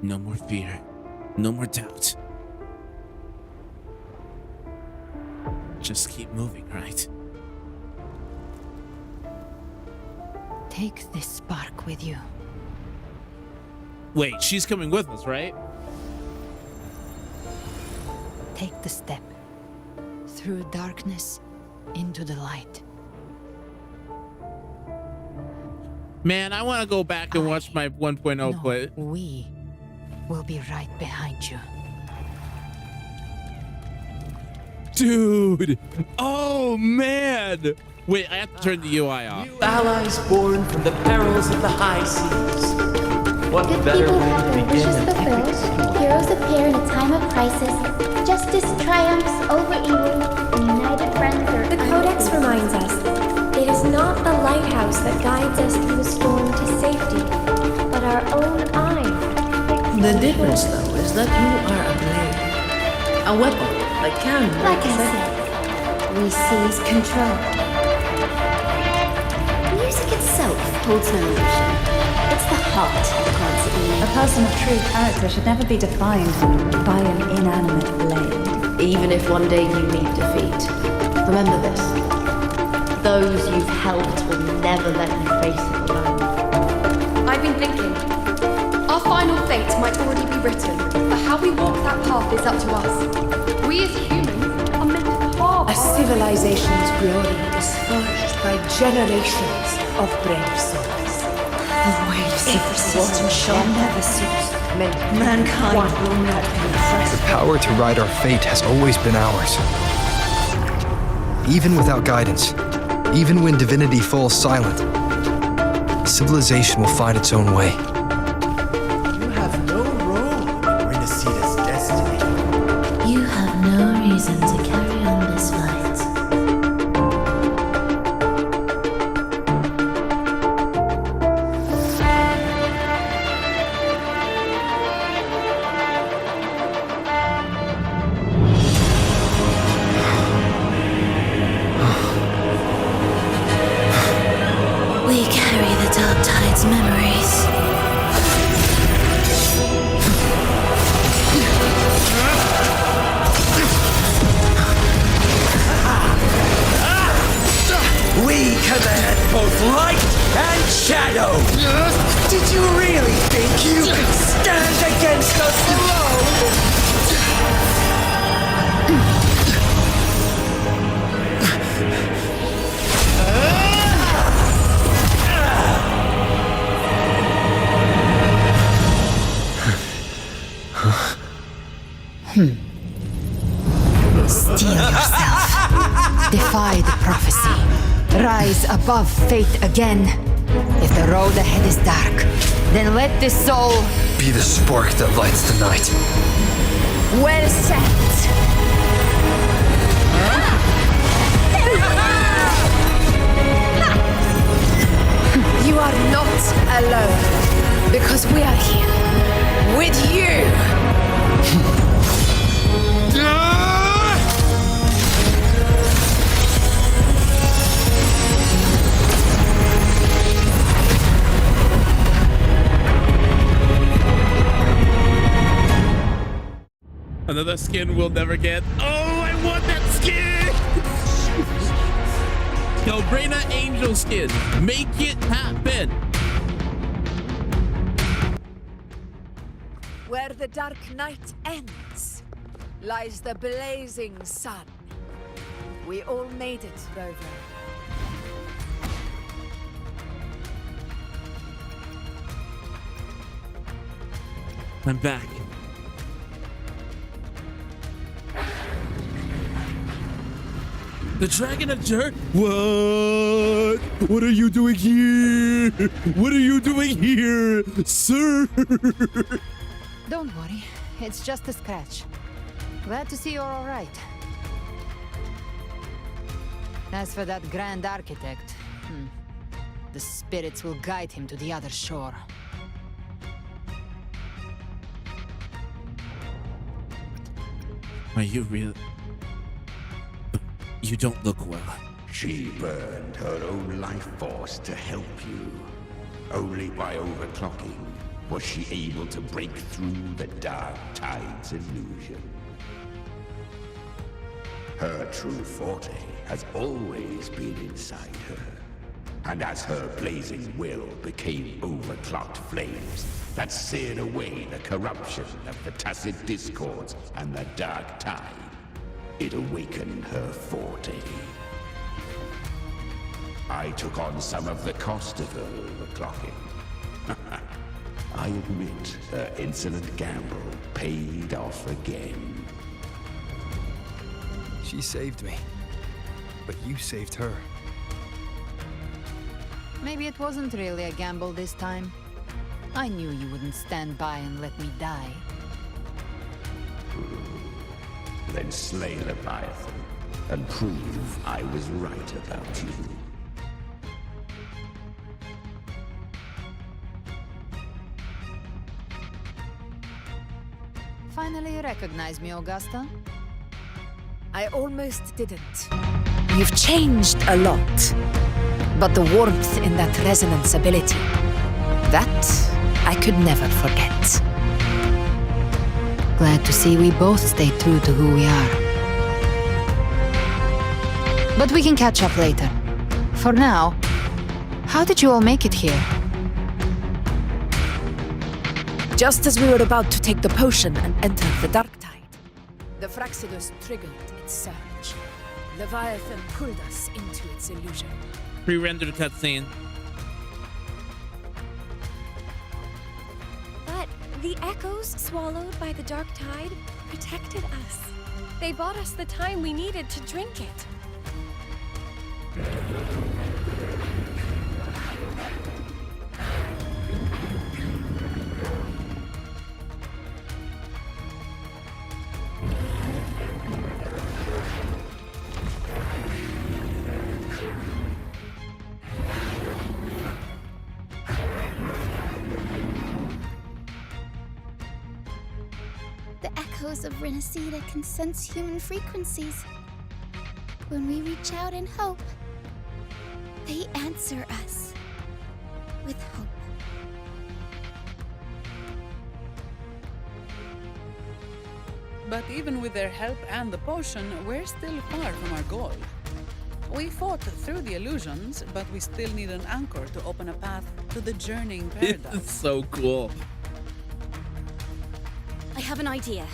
No more fear. No more doubt. Just keep moving, right? Take this spark with you. Wait, she's coming with us, right? Take the step. Through darkness, into the light. Man, I want to go back and watch my 1.0 No, play. we We'll be right behind you. Dude! Oh man! Wait, I have to turn the UI off. New allies born from the perils of the high seas. What Good better people way have to their begin wishes an epic fulfilled. story? Heroes appear in a time of crisis. Justice triumphs over evil, and united friends are The Codex reminds us, it is not the lighthouse that guides us through the storm to safety, but our own eye. The difference, though, is that you are a blade. A weapon that can Like I said, we seize control. Music itself holds no emotion. It's the heart that grants it meaning. A person of true character should never be defined by an inanimate blade. Even if one day you meet defeat, remember this. Those you've helped will never let you face it alone. I've been thinking, our final fate might already be written, but how we walk that path is up to us. We as humans are meant to carve A our civilization's glory is forged by generations of brave souls. The waves of resistance shall never cease. Mankind will not be oppressed. The power to ride our fate has always been ours. Even without guidance, even when divinity falls silent, civilization will find its own way. You have no role in Renacita's destiny. You have no reason to carry on this fight. We carry the Dark Tide's memories. We command both light and shadow! Did you really think you could stand against us alone? Steel yourself. Defy the prophecy. Rise above fate again. If the road ahead is dark, then let this soul Be the spark that lights the night. well set. You are not alone, because we are here with you. Another skin we'll never get. Oh, I want that skin! Galbrina Angel skin. Make it happen. Where the dark night ends, lies the blazing sun. We all made it, Rover. I'm back. The Dragon of Dirt? What? What are you doing here? What are you doing here, sir? Don't worry, it's just a scratch. Glad to see you're all right. As for that Grand Architect, the spirits will guide him to the other shore. Are you real? You don't look well. She burned her own life force to help you. Only by overclocking was she able to break through the Dark Tide's illusion. Her true forte has always been inside her. And as her blazing will became overclocked flames that seared away the corruption of the Tacit Discords and the Dark Tide, it awakened her forte. I took on some of the cost of her overclocking. I admit her insolent gamble paid off again. She saved me. But you saved her. Maybe it wasn't really a gamble this time. I knew you wouldn't stand by and let me die. Then slay Leviathan and prove I was right about you. Finally recognize me, Augusta? I almost didn't. You've changed a lot. But the warmth in that resonance ability, that I could never forget. Glad to see we both stay true to who we are. But we can catch up later. For now, how did you all make it here? Just as we were about to take the potion and enter the dark tide, the Fraxidus triggered its surge. Leviathan pulled us into its illusion. Pre-rendered cutscene. But the echoes swallowed by the dark tide protected us. They bought us the time we needed to drink it. The echoes of Renacida can sense human frequencies. When we reach out in hope, they answer us with hope. But even with their help and the potion, we're still far from our goal. We fought through the illusions, but we still need an anchor to open a path to the journeying paradise. It's so cool. I have an idea.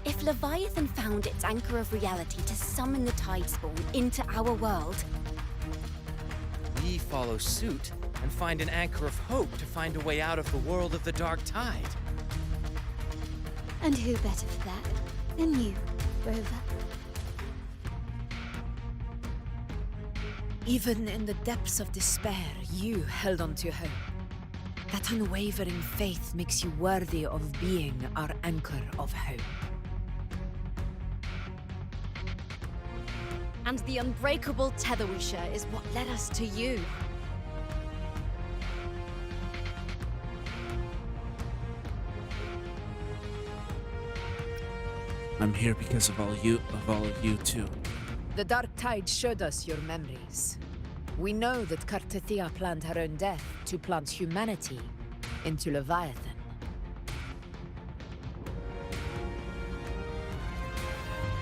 If Leviathan found its anchor of reality to summon the Tidespawn into our world, We follow suit and find an anchor of hope to find a way out of the world of the dark tide. And who better for that than you, Rover? Even in the depths of despair, you held on to hope. That unwavering faith makes you worthy of being our anchor of hope. and the unbreakable tether we share is what led us to you. I'm here because of all of you too. The dark tide showed us your memories. We know that Kartathea planned her own death to plant humanity into Leviathan.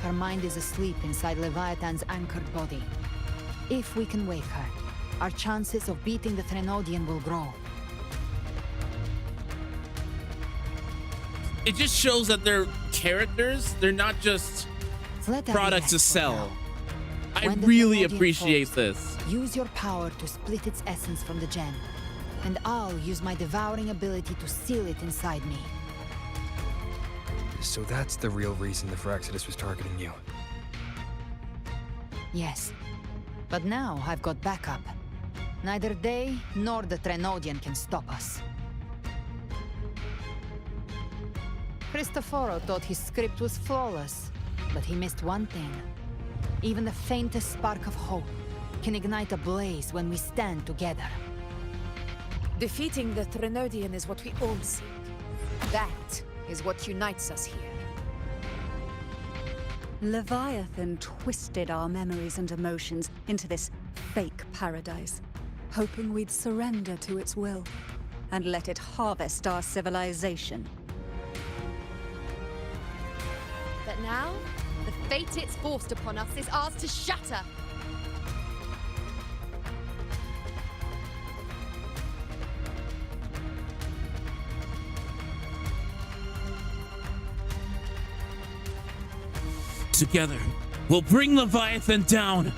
Her mind is asleep inside Leviathan's anchored body. If we can wake her, our chances of beating the Threnodian will grow. It just shows that they're characters. They're not just products to sell. I really appreciate this. Use your power to split its essence from the gem, and I'll use my devouring ability to seal it inside me. So that's the real reason the Fraxidus was targeting you. Yes, but now I've got backup. Neither they nor the Threnodian can stop us. Cristoforo thought his script was flawless, but he missed one thing. Even the faintest spark of hope can ignite a blaze when we stand together. Defeating the Threnodian is what we all seek. That is what unites us here. Leviathan twisted our memories and emotions into this fake paradise, hoping we'd surrender to its will and let it harvest our civilization. But now, the fate it's forced upon us is ours to shatter. Together, we'll bring Leviathan down.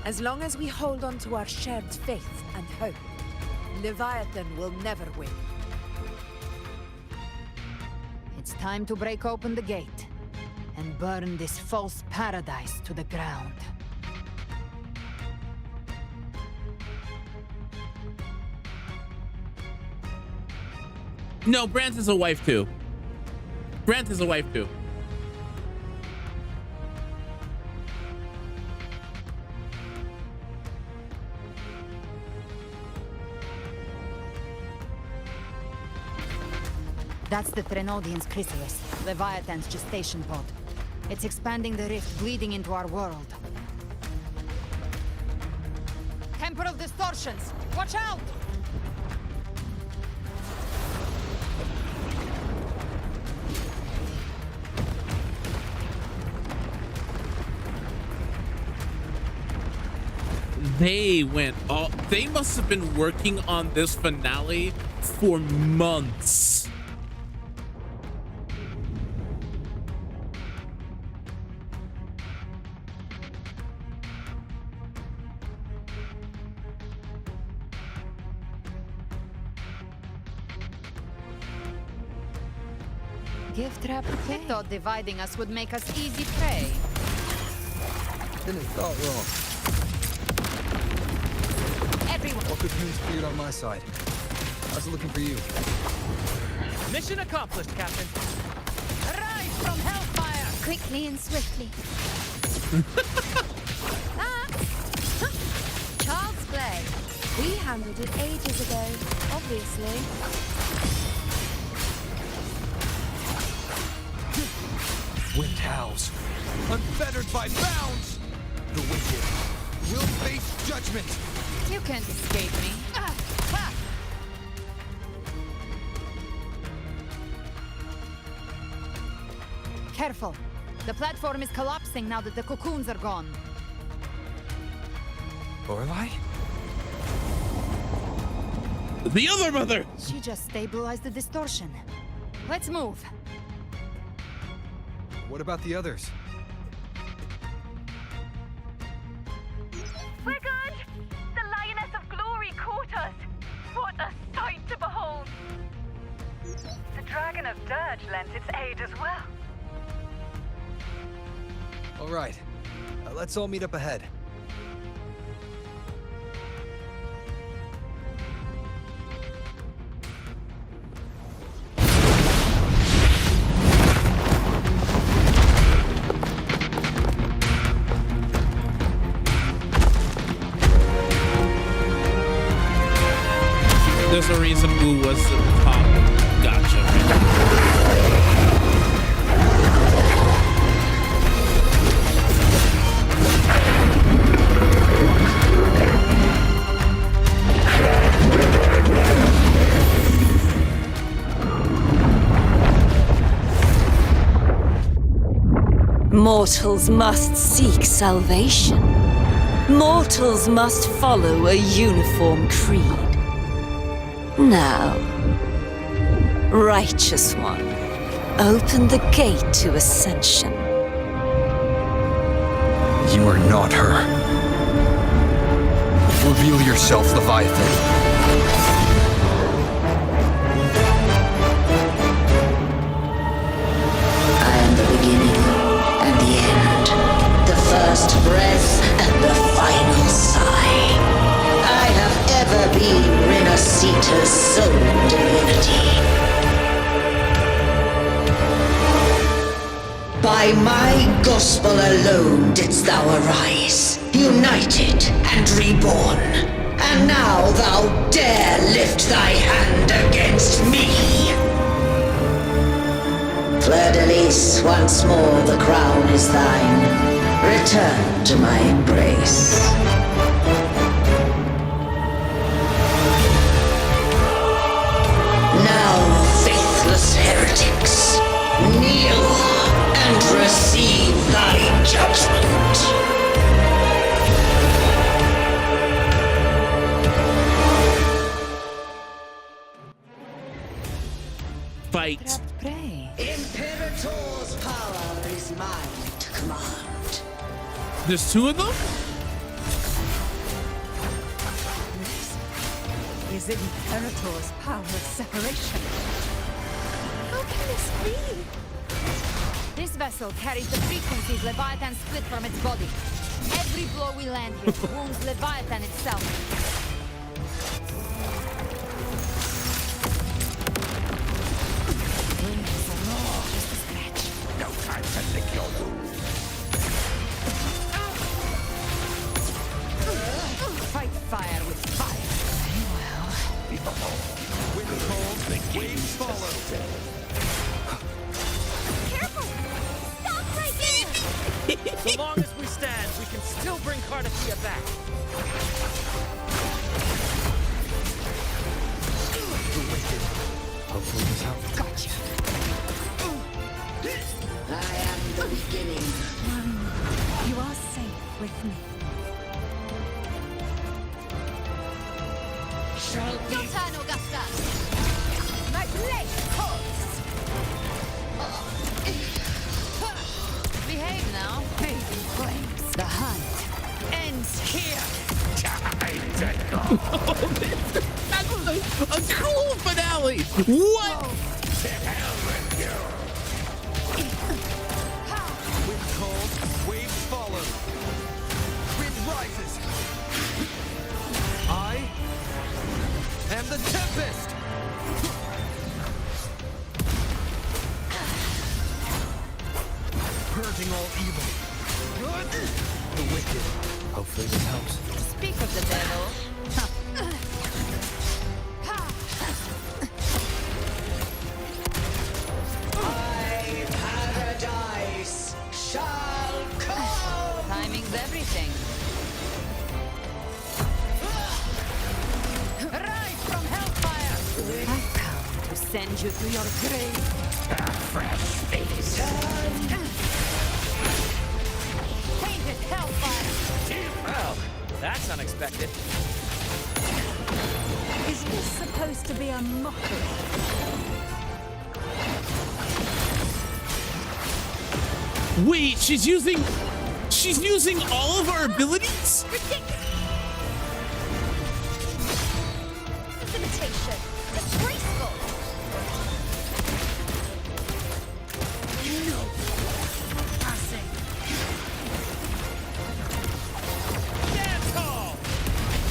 As long as we hold on to our shared faith and hope, Leviathan will never win. It's time to break open the gate and burn this false paradise to the ground. No, Brant is a wife too. Brant is a wife too. That's the Trenodian's chrysalis, Leviathan's gestation pod. It's expanding the rift, bleeding into our world. Temporal distortions! Watch out! They must have been working on this finale for months. Gift trap. I thought dividing us would make us easy prey. Didn't thought wrong. Everyone. All cocoons cleared on my side. I was looking for you. Mission accomplished, Captain. Rise from hellfire! Quickly and swiftly. Child's play. We handled it ages ago, obviously. Wind howls, unfettered by bounds. The wicked will face judgment. You can't escape me. Ha! Careful. The platform is collapsing now that the cocoons are gone. Lorelei? The other mother! She just stabilized the distortion. Let's move. What about the others? We're good! The Lioness of Glory caught us! What a sight to behold! The Dragon of Dirge lent its aid as well. All right, let's all meet up ahead. There's a reason Wu was at the top. Gotcha. Mortals must seek salvation. Mortals must follow a uniform creed. Now, Righteous One, open the gate to ascension. You are not her. Reveal yourself, Leviathan. I am the beginning and the end, the first breath and the final sigh. I have ever been Renasita's sole divinity. By my gospel alone didst thou arise, united and reborn. And now thou dare lift thy hand against me. Fleur-de-Lis, once more the crown is thine. Return to my embrace. Now, faithless heretics, kneel and receive thy judgment. Fight. Pray. Imperator's power is mine to command. There's two of them? is Imperator's power of separation. How can this be? This vessel carries the frequencies Leviathan split from its body. Every blow we land here wounds Leviathan itself. Just a scratch. No time to lick your wounds. Fight fire with fire. Very well. Wind cold, waves follow. Careful! Stop right there! So long as we stand, we can still bring Cardathia back. The wicked. Hopefully this helps. Gotcha. I am the beginning. You are safe with me. Your turn, Augusta. My blade calls. Behave now. Fading flames. The hunt ends here. Time to go. That's a cool finale. What? To hell with you. Wind cold, waves follow. Wind rises. I am the Tempest. Purging all evil. The wicked. Hopefully this helps. Speak of the devil. My paradise shall come. Timing's everything. Rise from hellfire! I've come to send you to your grave. A fresh face. Tainted hellfire! Well, that's unexpected. Is this supposed to be a mockery? Wait, she's using all of our abilities? Imitation. Disgraceful. No. Passing. Dance hall!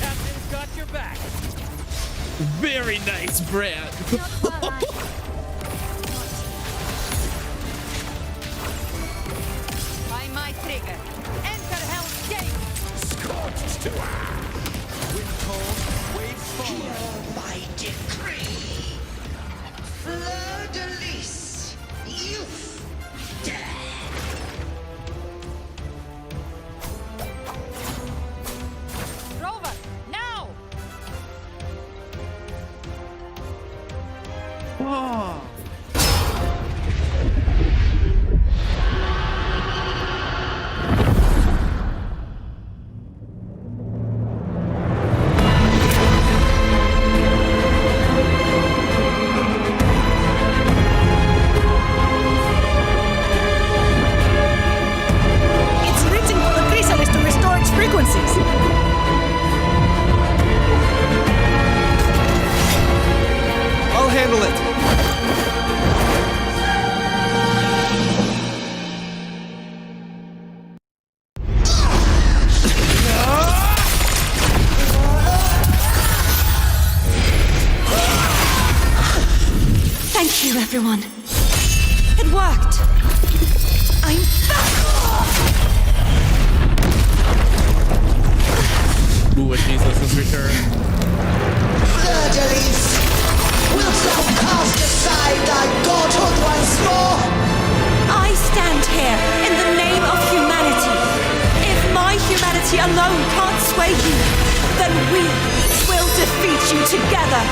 Captain's got your back. Very nice, Brad. By my trigger. Enter Hell's Gate! Scorched to ash. Wind cold, waves follow. Hear my decree. Fleur de lis. Youth. Death. Rover, now! Oh. It's written for the chrysalis to restore its frequencies. I'll handle it. Thank you, everyone. It worked. I'm back. Wuwa Jesus has returned. Fleur de lis. Wilt thou cast aside thy godhood once more? I stand here in the name of humanity. If my humanity alone can't sway you, then we will defeat you together.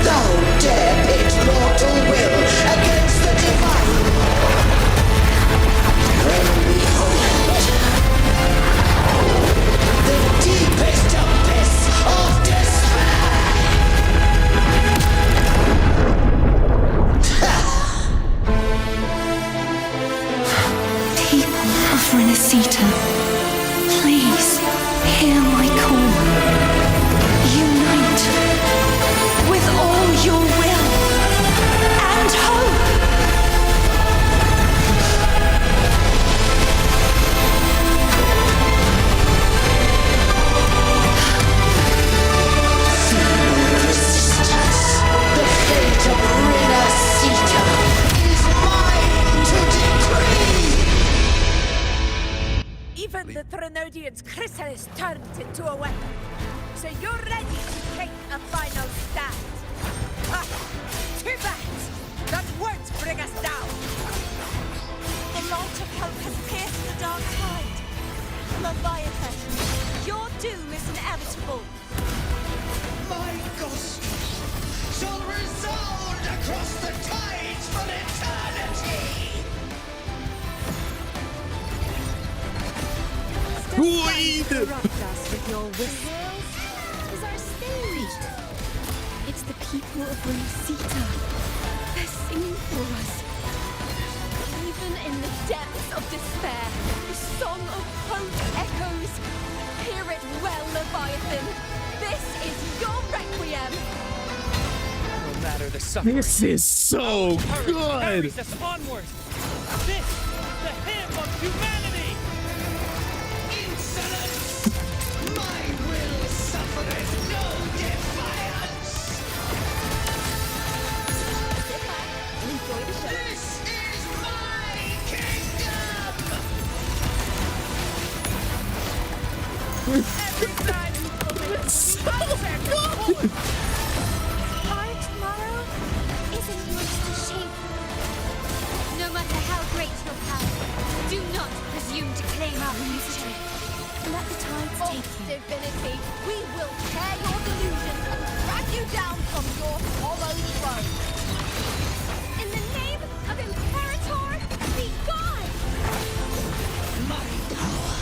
Thou dare pit mortal will against the divine. When we hold the deepest abyss of despair. People of Renacita, please hear my call. Unite the Trinodian's chrysalis turned into a weapon. So you're ready to take a final stand. Ah, too bad! That won't bring us down! The light of hope has pierced the dark tide. Leviathan, your doom is inevitable. My ghost shall resound across the tides for eternity! Corrupt us with your whispers. Is our stage. It's the people of Renacita. They're singing for us. Even in the depths of despair, the song of hope echoes. Hear it well, Leviathan. This is your requiem. No matter the suffering. This is so good. Carries us onward. This, the hymn of humanity. Insolence! My will suffereth no defiance! Enjoy the show. This is my kingdom! Every time you fulfill So good! Our tomorrow isn't yours to shape. No matter how great your power, do not presume to claim our future. Let the tides False take you. divinity, we will tear your delusions and drag you down from your hollow throne. In the name of Imperator, be gone! My power!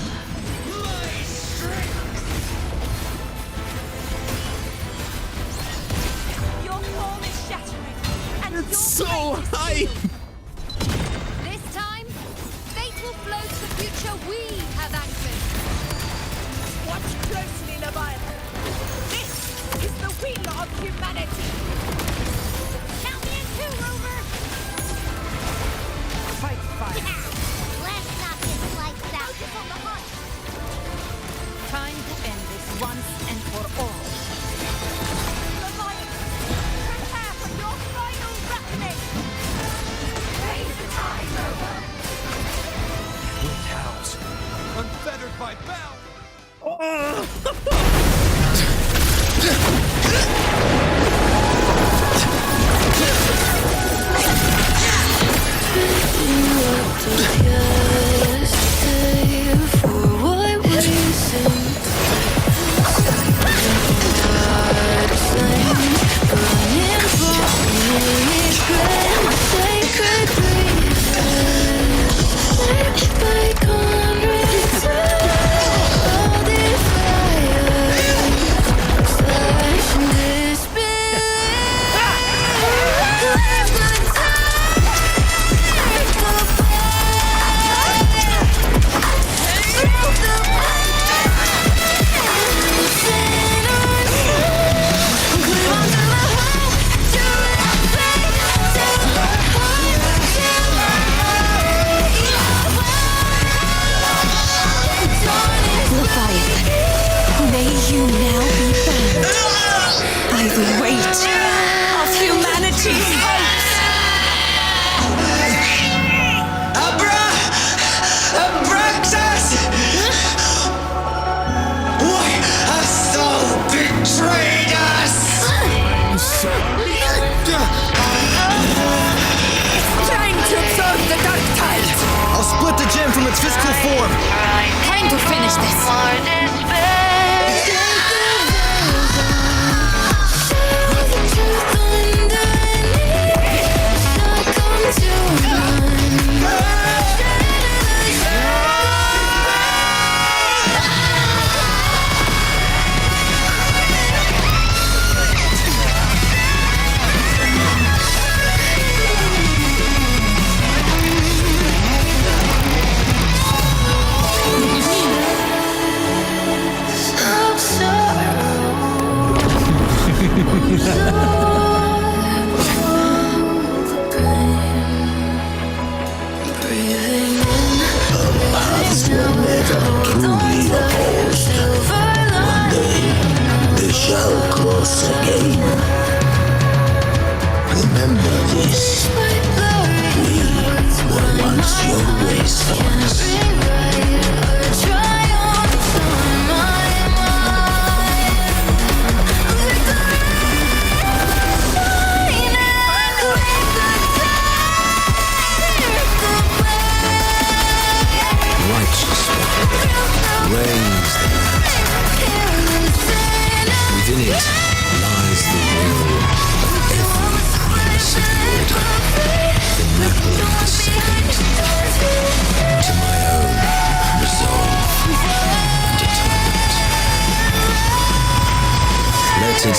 My strength! Your form is shattering, and It's your so fate is hype. sealed. This time, fate will flow to the future we have anchored. Watch closely, Leviathan. This is the wheel of humanity. Count me in too, Rover! Fight fire. Let's knock this lights out. Focus on the hunt! Time to end this once and for all. Leviathan, prepare for your final reckoning. Raise the tide, Rover. With house, unfettered by bound. May you now be bound by the weight of humanity's hopes. Abraxas! Why hast thou betrayed us? I'm sorry. Time to absorb the dark tide. I'll split the gem from its physical form. Time to finish this.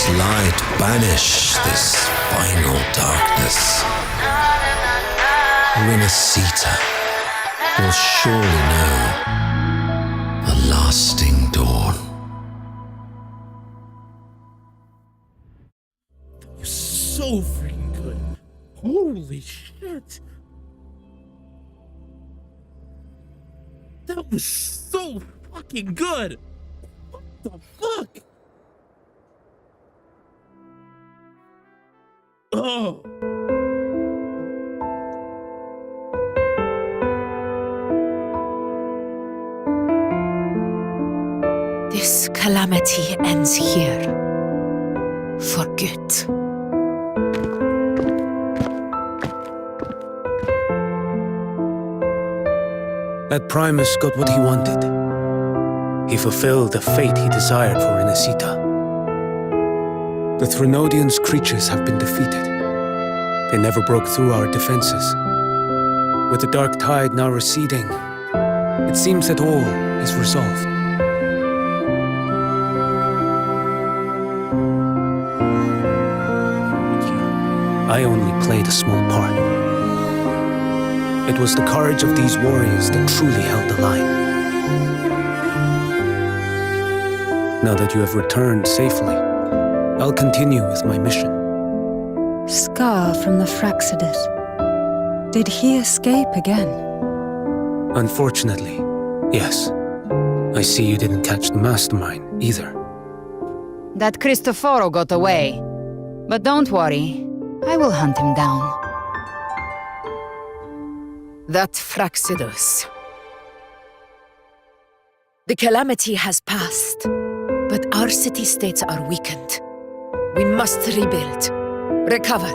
this light banish this final darkness, Renacita will surely know a lasting dawn. So freaking good. Holy shit. That was so fucking good. What the fuck? Oh. This calamity ends here. For good. That Primus got what he wanted. He fulfilled the fate he desired for Renacita. The Threnodians' creatures have been defeated. They never broke through our defenses. With the dark tide now receding, it seems that all is resolved. I only played a small part. It was the courage of these warriors that truly held the line. Now that you have returned safely, I'll continue with my mission. Scar from the Fraxidus. Did he escape again? Unfortunately, yes. I see you didn't catch the mastermind either. That Cristoforo got away. But don't worry, I will hunt him down. That Fraxidus. The calamity has passed, but our city-states are weakened. We must rebuild, recover.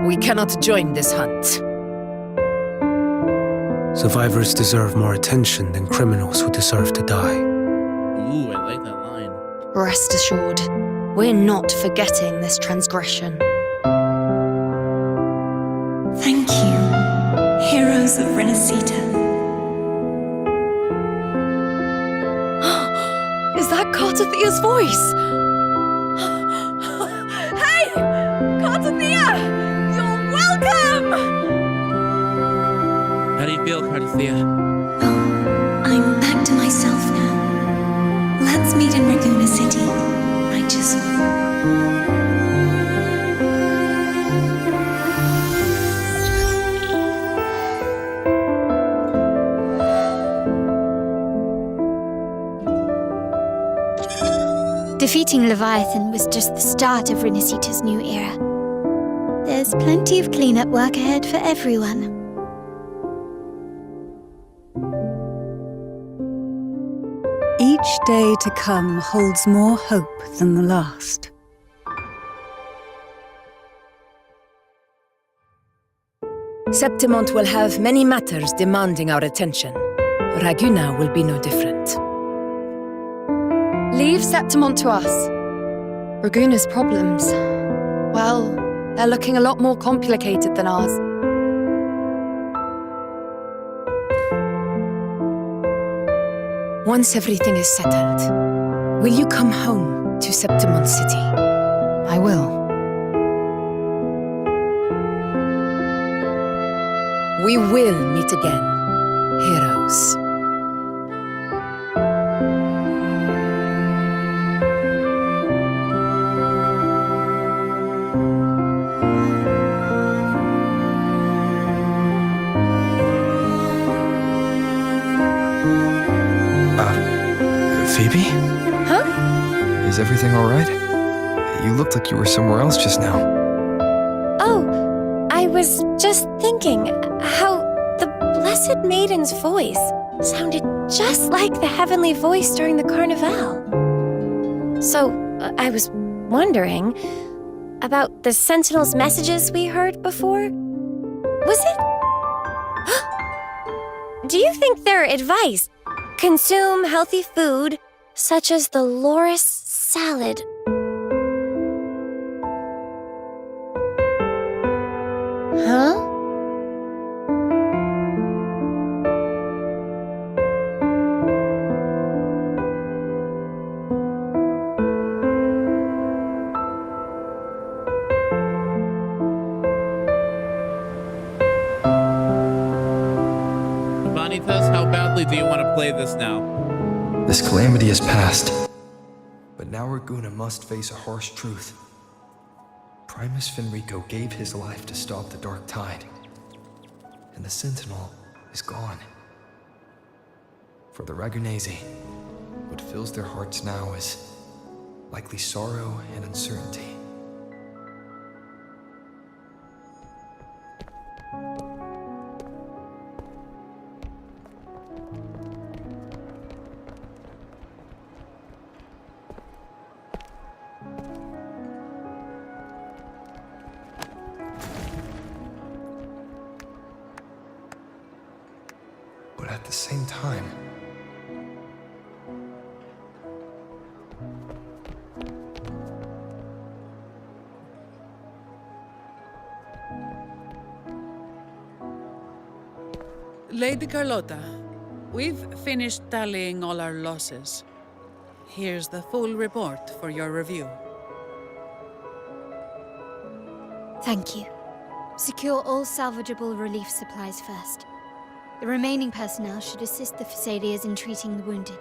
We cannot join this hunt. Survivors deserve more attention than criminals who deserve to die. Ooh, I like that line. Rest assured, we're not forgetting this transgression. Thank you, heroes of Renacita. Is that Cartathia's voice? Hey! Cartathia! You're welcome! How do you feel, Cartathia? I'm back to myself now. Let's meet in Raguna City, righteous one. Defeating Leviathan was just the start of Renacita's new era. There's plenty of cleanup work ahead for everyone. Each day to come holds more hope than the last. Septimont will have many matters demanding our attention. Raguna will be no different. Leave Septimont to us. Raguna's problems, well, they're looking a lot more complicated than ours. Once everything is settled, will you come home to Septimont City? I will. We will meet again, heroes. Phoebe? Huh? Is everything alright? You looked like you were somewhere else just now. Oh, I was just thinking how the Blessed Maiden's voice sounded just like the heavenly voice during the Carnival. So, I was wondering about the Sentinel's messages we heard before. Was it? Do you think their advice, consume healthy food, such as the loris salad, huh? badly do you want to play this now? This calamity has passed, but now Raguna must face a harsh truth. Primus Fenrico gave his life to stop the Dark Tide, and the Sentinel is gone. For the Ragunesi, what fills their hearts now is likely sorrow and uncertainty. But at the same time, Lady Carlotta, we've finished tallying all our losses. Here's the full report for your review. Thank you. Secure all salvageable relief supplies first. The remaining personnel should assist the Phasaelias in treating the wounded.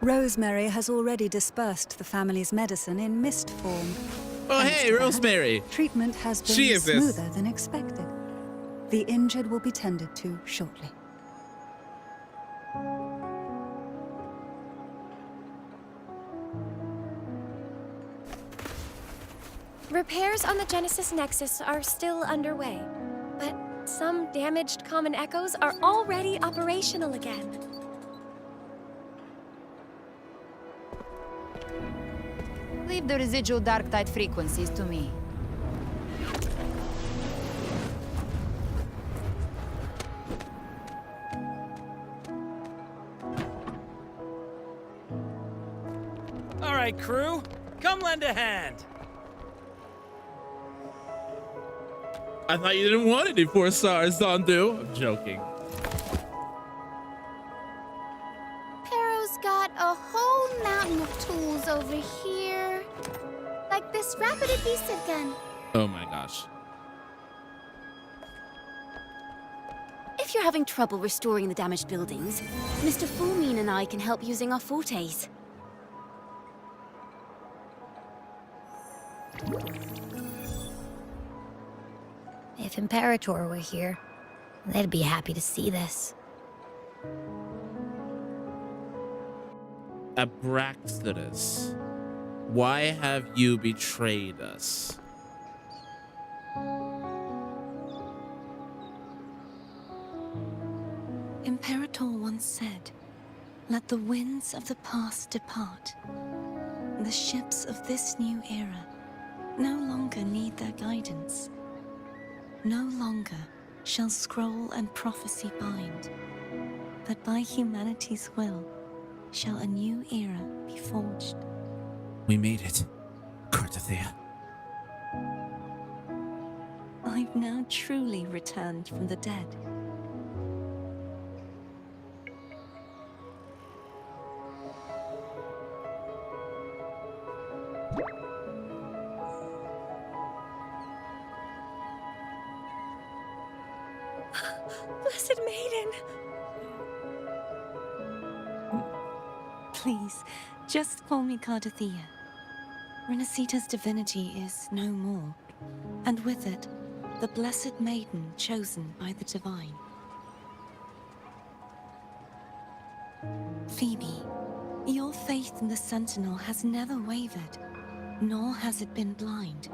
Rosemary has already dispersed the family's medicine in mist form. Oh, Thanks hey, to that, Rosemary. Treatment has been She exists. smoother than expected. The injured will be tended to shortly. Repairs on the Genesis Nexus are still underway, but some damaged common echoes are already operational again. Leave the residual dark tide frequencies to me. All right, crew, come lend a hand. I thought you didn't want any 4 stars, Dondu. I'm joking. Pero's got a whole mountain of tools over here. Like this rapid adhesive gun. Oh my gosh. If you're having trouble restoring the damaged buildings, Mr. Fulmine and I can help using our fortes. If Imperator were here, they'd be happy to see this. Abraxadus, why have you betrayed us? Imperator once said, "Let the winds of the past depart. The ships of this new era no longer need their guidance. No longer shall scroll and prophecy bind, but by humanity's will shall a new era be forged." We made it, Cartathea. I've now truly returned from the dead. Blessed Maiden! Please, just call me Cartathea. Renacita's divinity is no more, and with it, the Blessed Maiden chosen by the Divine. Phoebe, your faith in the Sentinel has never wavered, nor has it been blind.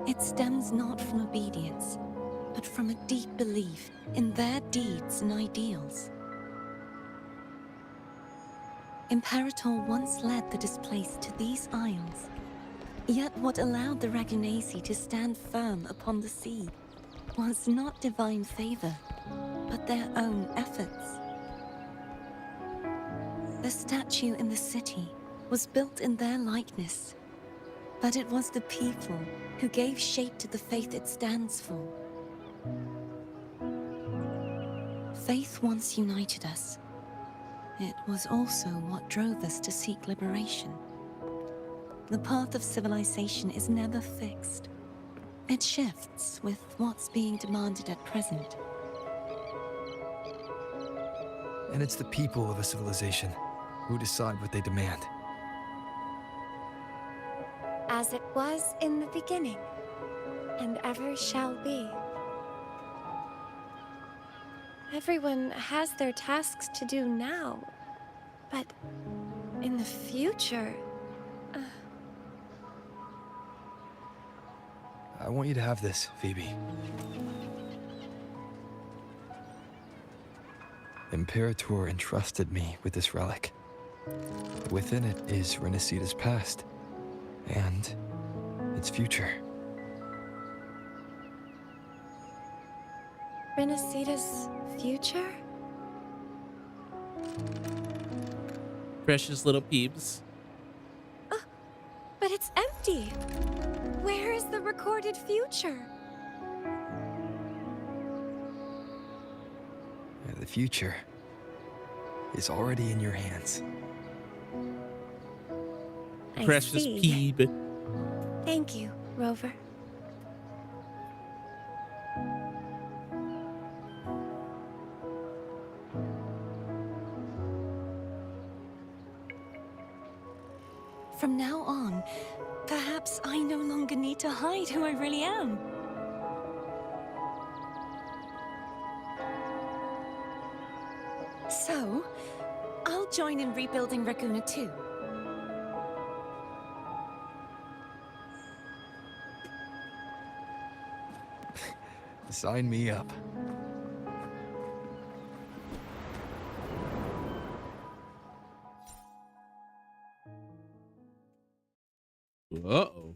It stems not from obedience, but from a deep belief in their deeds and ideals. Imperator once led the displaced to these isles, yet what allowed the Ragunesi to stand firm upon the sea was not divine favor, but their own efforts. The statue in the city was built in their likeness, but it was the people who gave shape to the faith it stands for. Faith once united us. It was also what drove us to seek liberation. The path of civilization is never fixed. It shifts with what's being demanded at present. And it's the people of a civilization who decide what they demand. As it was in the beginning, and ever shall be. Everyone has their tasks to do now, but in the future... I want you to have this, Phoebe. Imperator entrusted me with this relic. Within it is Renacita's past, and its future. Renacita's future? Precious little peeps. But it's empty. Where is the recorded future? The future is already in your hands. I Precious see. peep. Thank you, Rover. From now on, perhaps I no longer need to hide who I really am. So, I'll join in rebuilding Raguna too. Sign me up. Uh-oh.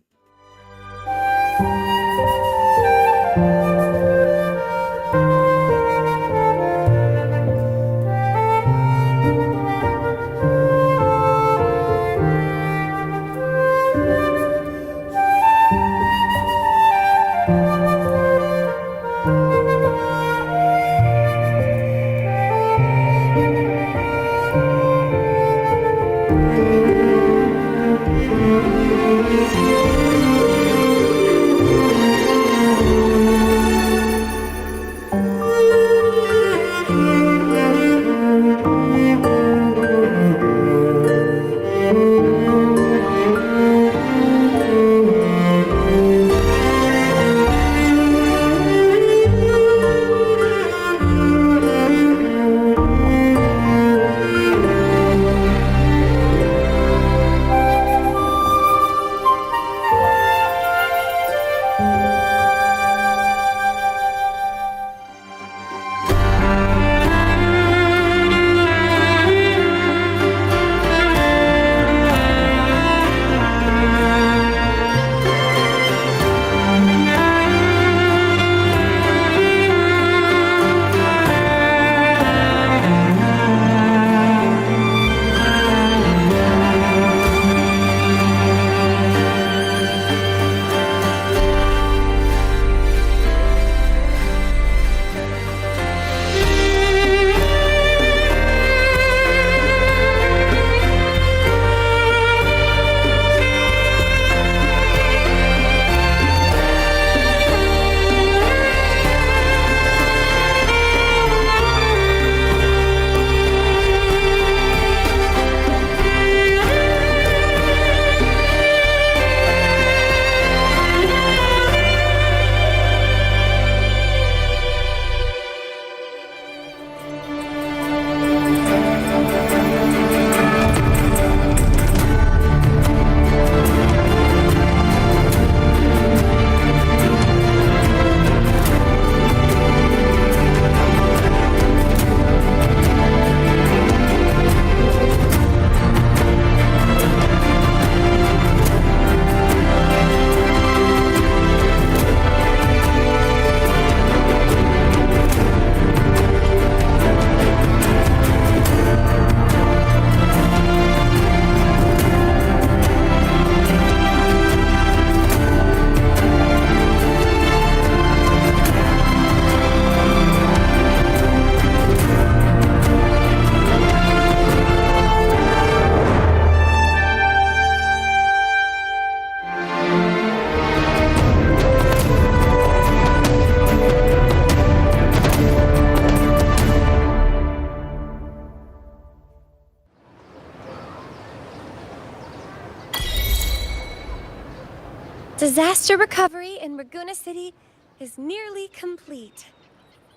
Disaster recovery in Raguna City is nearly complete.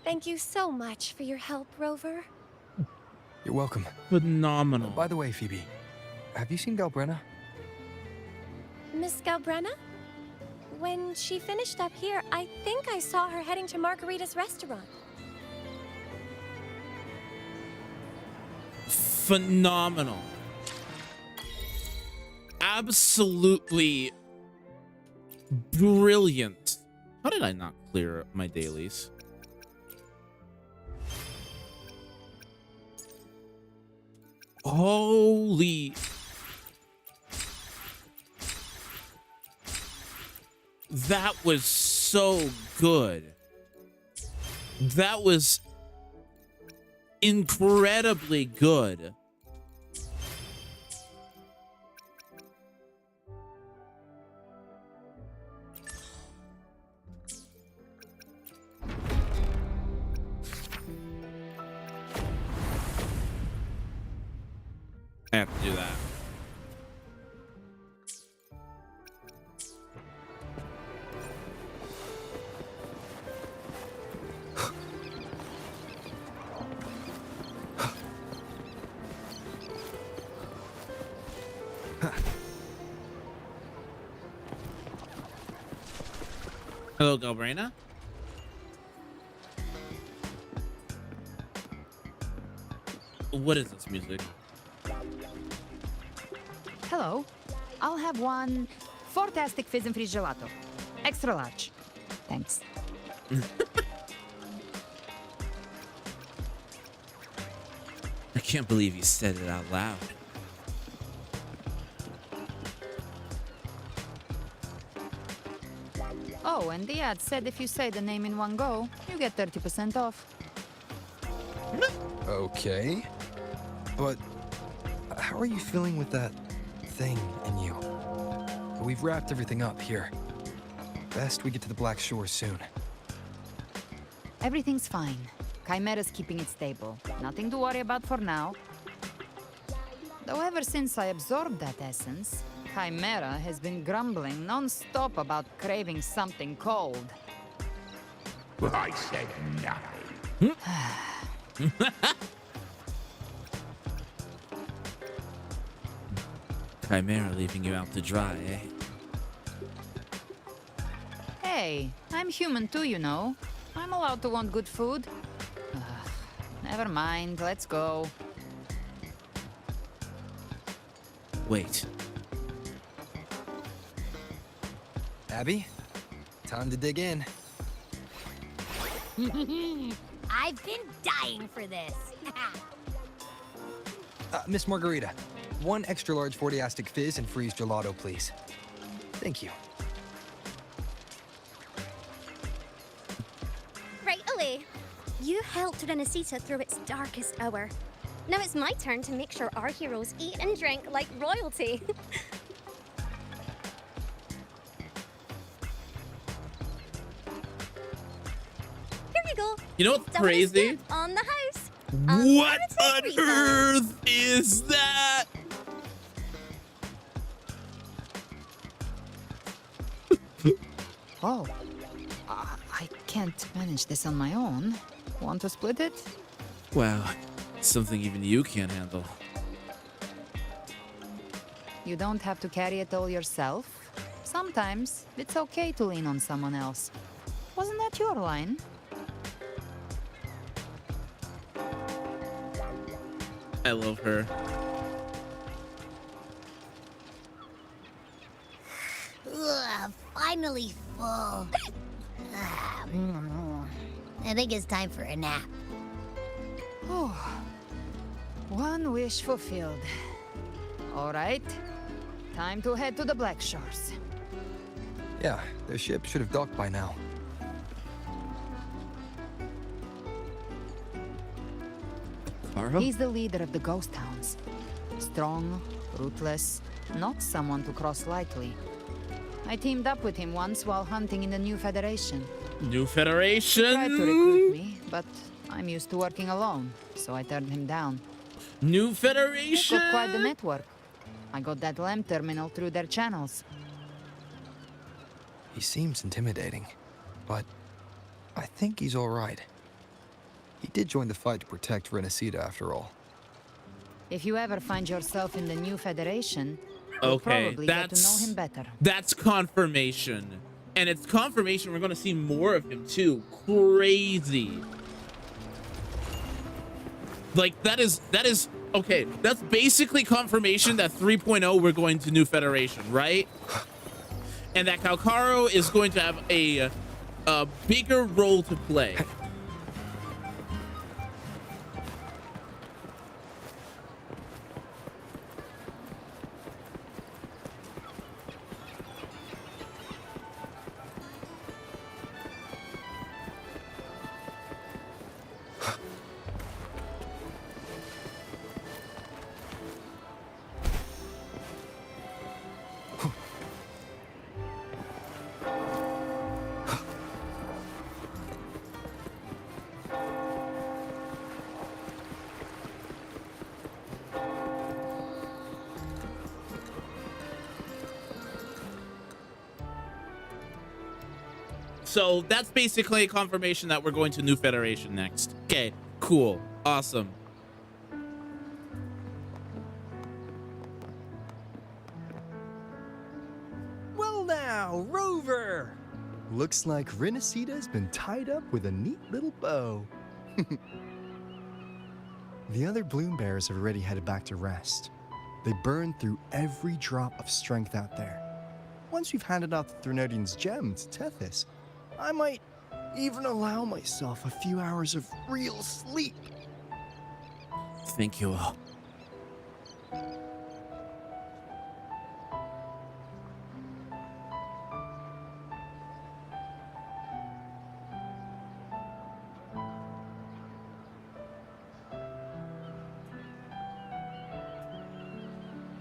Thank you so much for your help, Rover. You're welcome. Phenomenal. By the way, Phoebe, have you seen Galbrenna? Miss Galbrenna? When she finished up here, I think I saw her heading to Margarita's restaurant. Phenomenal. Absolutely brilliant. How did I not clear my dailies? Holy. That was so good. That was incredibly good. I have to do that. Hello, Galbrenna. What is this music? Hello. I'll have one fantastic fizz and freeze gelato. Extra large. Thanks. I can't believe you said it out loud. Oh, and the ad said if you say the name in one go, you get 30% off. Okay. But how are you feeling with that thing in you? We've wrapped everything up here. Best we get to the Black Shore soon. Everything's fine. Chimera's keeping it stable. Nothing to worry about for now. Though ever since I absorbed that essence, Chimera has been grumbling non-stop about craving something cold. I said nothing. Chimera leaving you out to dry, eh? Hey, I'm human too, you know. I'm allowed to want good food. Never mind, let's go. Wait. Abby, time to dig in. I've been dying for this. Miss Margarita, one extra large 40-astic fizz and freeze gelato, please. Thank you. Right away. You helped Renesita through its darkest hour. Now it's my turn to make sure our heroes eat and drink like royalty. Here you go. You know what's Someone is crazy? good on the house. What on earth is that? Oh, I can't manage this on my own. Want to split it? Wow, something even you can't handle. You don't have to carry it all yourself. Sometimes it's okay to lean on someone else. Wasn't that your line? I love her. Ugh, finally full. I think it's time for a nap. Oh, one wish fulfilled. All right, time to head to the Black Shores. Yeah, their ship should have docked by now. He's the leader of the ghost towns. Strong, ruthless, not someone to cross lightly. I teamed up with him once while hunting in the New Federation. New Federation? He tried to recruit me, but I'm used to working alone, so I turned him down. New Federation? Got quite the network. I got that LEM terminal through their channels. He seems intimidating, but I think he's alright. He did join the fight to protect Renesita after all. If you ever find yourself in the new Federation, you'll Okay, probably get to know him better. That's confirmation. And it's confirmation we're gonna see more of him too. Crazy. Like, that is, okay, that's basically confirmation that 3.0 we're going to New Federation, right? And that Calcaro is going to have a bigger role to play. So that's basically a confirmation that we're going to New Federation next. Okay, cool, awesome. Well now, Rover! Looks like Renesita's been tied up with a neat little bow. The other Bloom Bears have already headed back to rest. They burned through every drop of strength out there. Once we've handed out the Threnodian's gem to Tethys, I might even allow myself a few hours of real sleep. Thank you all.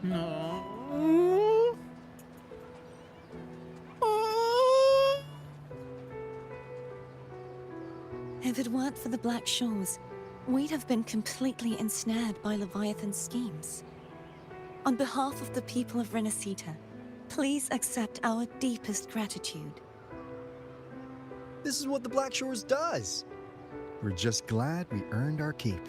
No. If it weren't for the Black Shores, we'd have been completely ensnared by Leviathan's schemes. On behalf of the people of Renesita, please accept our deepest gratitude. This is what the Black Shores does. We're just glad we earned our keep.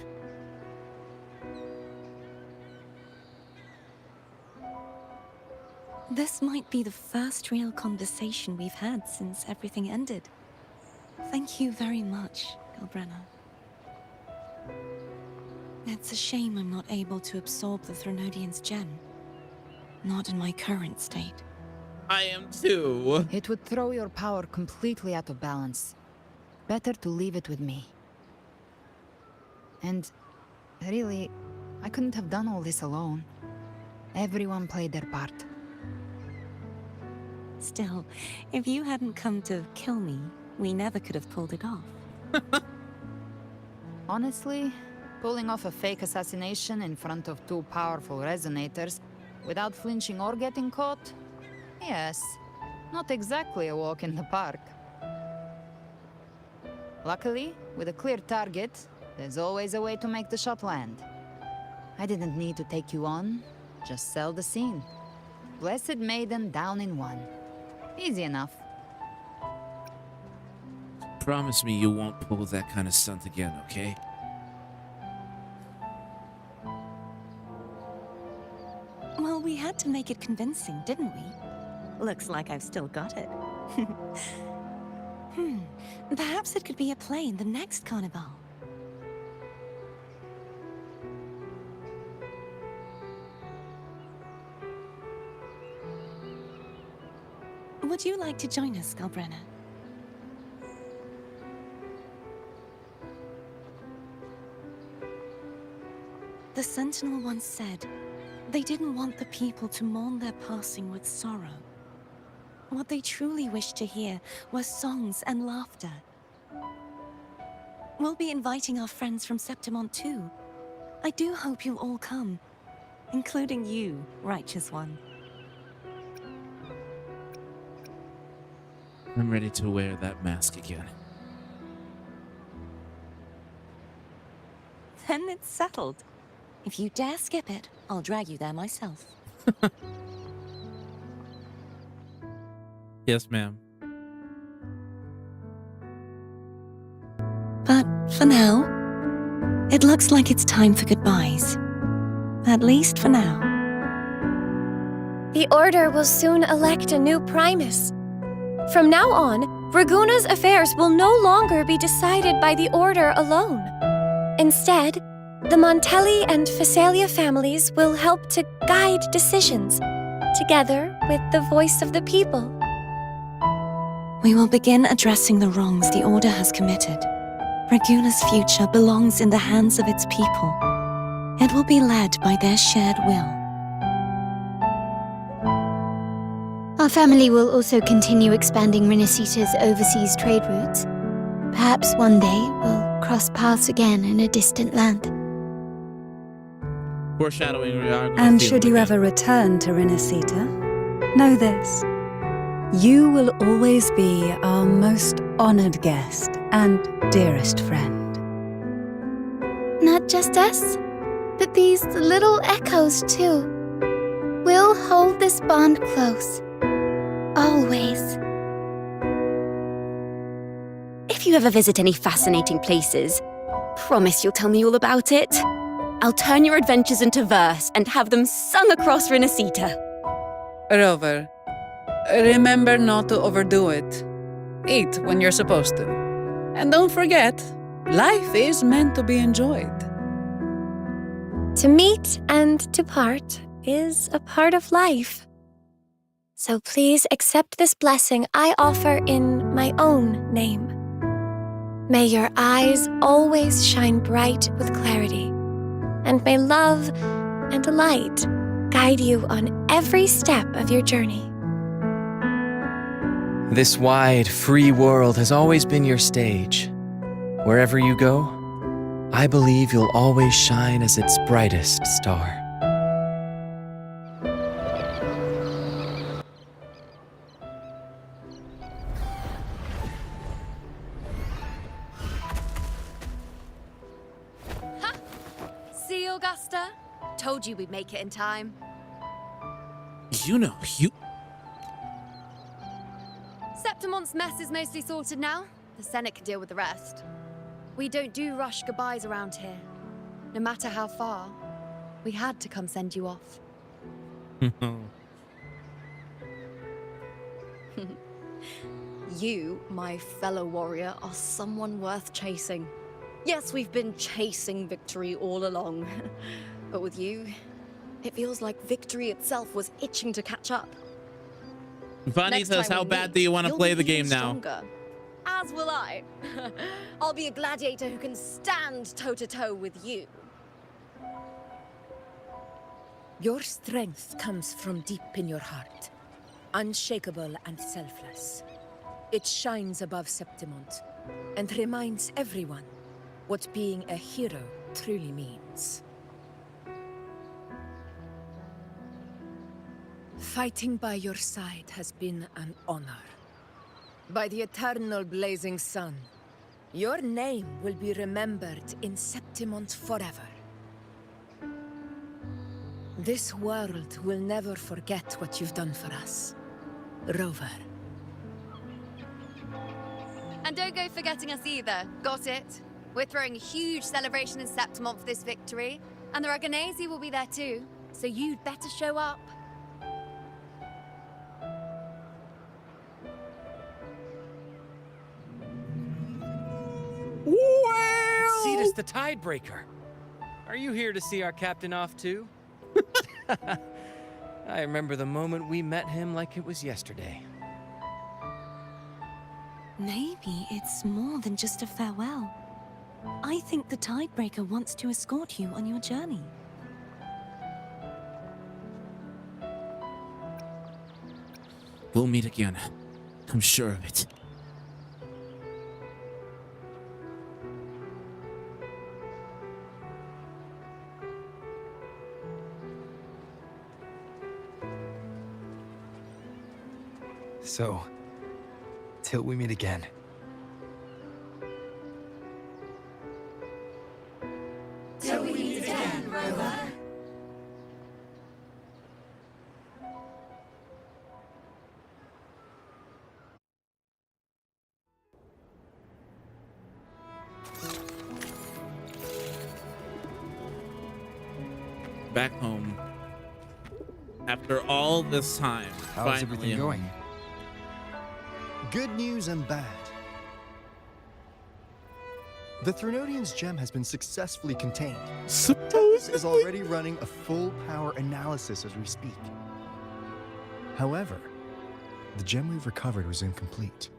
This might be the first real conversation we've had since everything ended. Thank you very much, Galbrenna. It's a shame I'm not able to absorb the Threnodian's gem. Not in my current state. I am too. It would throw your power completely out of balance. Better to leave it with me. And really, I couldn't have done all this alone. Everyone played their part. Still, if you hadn't come to kill me, we never could have pulled it off. Honestly, pulling off a fake assassination in front of two powerful resonators without flinching or getting caught? Yes, not exactly a walk in the park. Luckily, with a clear target, there's always a way to make the shot land. I didn't need to take you on, just sell the scene. Blessed Maiden down in one. Easy enough. Promise me you won't pull that kind of stunt again, okay? Well, we had to make it convincing, didn't we? Looks like I've still got it. Perhaps it could be a play in the next carnival. Would you like to join us, Galbrenna? The Sentinel once said, they didn't want the people to mourn their passing with sorrow. What they truly wished to hear were songs and laughter. We'll be inviting our friends from Septimont too. I do hope you'll all come, including you, Righteous One. I'm ready to wear that mask again. Then it's settled. If you dare skip it, I'll drag you there myself. Yes, ma'am. For now, it looks like it's time for goodbyes. At least for now. The Order will soon elect a new Primus. From now on, Raguna's affairs will no longer be decided by the Order alone. Instead, the Montelli and Phasalia families will help to guide decisions, together with the voice of the people. We will begin addressing the wrongs the Order has committed. Raguna's future belongs in the hands of its people. It will be led by their shared will. Our family will also continue expanding Renacita's overseas trade routes. Perhaps one day we'll cross paths again in a distant land. Foreshadowing. And should you ever return to Renacita, know this. You will always be our most honored guest and dearest friend. Not just us, but these little echoes too. We'll hold this bond close. Always. If you ever visit any fascinating places, promise you'll tell me all about it. I'll turn your adventures into verse and have them sung across Renacita. Rover, remember not to overdo it. Eat when you're supposed to. And don't forget, life is meant to be enjoyed. To meet and to part is a part of life. So please accept this blessing I offer in my own name. May your eyes always shine bright with clarity, and may love and light guide you on every step of your journey. This wide, free world has always been your stage. Wherever you go, I believe you'll always shine as its brightest star. See, Augusta? Told you we'd make it in time. You. Septimont's mess is mostly sorted now. The Senate can deal with the rest. We don't do rush goodbyes around here. No matter how far, we had to come send you off. You, my fellow warrior, are someone worth chasing. Yes, we've been chasing victory all along. But with you, it feels like victory itself was itching to catch up. Vani Next says, time how we bad meet, do you want to you'll play be the game even now? stronger. As will I. I'll be a gladiator who can stand toe-to-toe with you. Your strength comes from deep in your heart, unshakable and selfless. It shines above Septimont and reminds everyone what being a hero truly means. Fighting by your side has been an honor. By the eternal blazing sun, your name will be remembered in Septimont forever. This world will never forget what you've done for us, Rover. And don't go forgetting us either. Got it? We're throwing a huge celebration in Septimont for this victory, and the Raganesi will be there too, so you'd better show up. Cetus the Tidebreaker. Are you here to see our captain off too? I remember the moment we met him like it was yesterday. Maybe it's more than just a farewell. I think the Tidebreaker wants to escort you on your journey. We'll meet again. I'm sure of it. So, till we meet again. Till we meet again, Rover. back home. After all this time, How's finally everything home. going? Good news and bad. The Threnodian's gem has been successfully contained. Tethys is already running a full power analysis as we speak. However, the gem we've recovered was incomplete.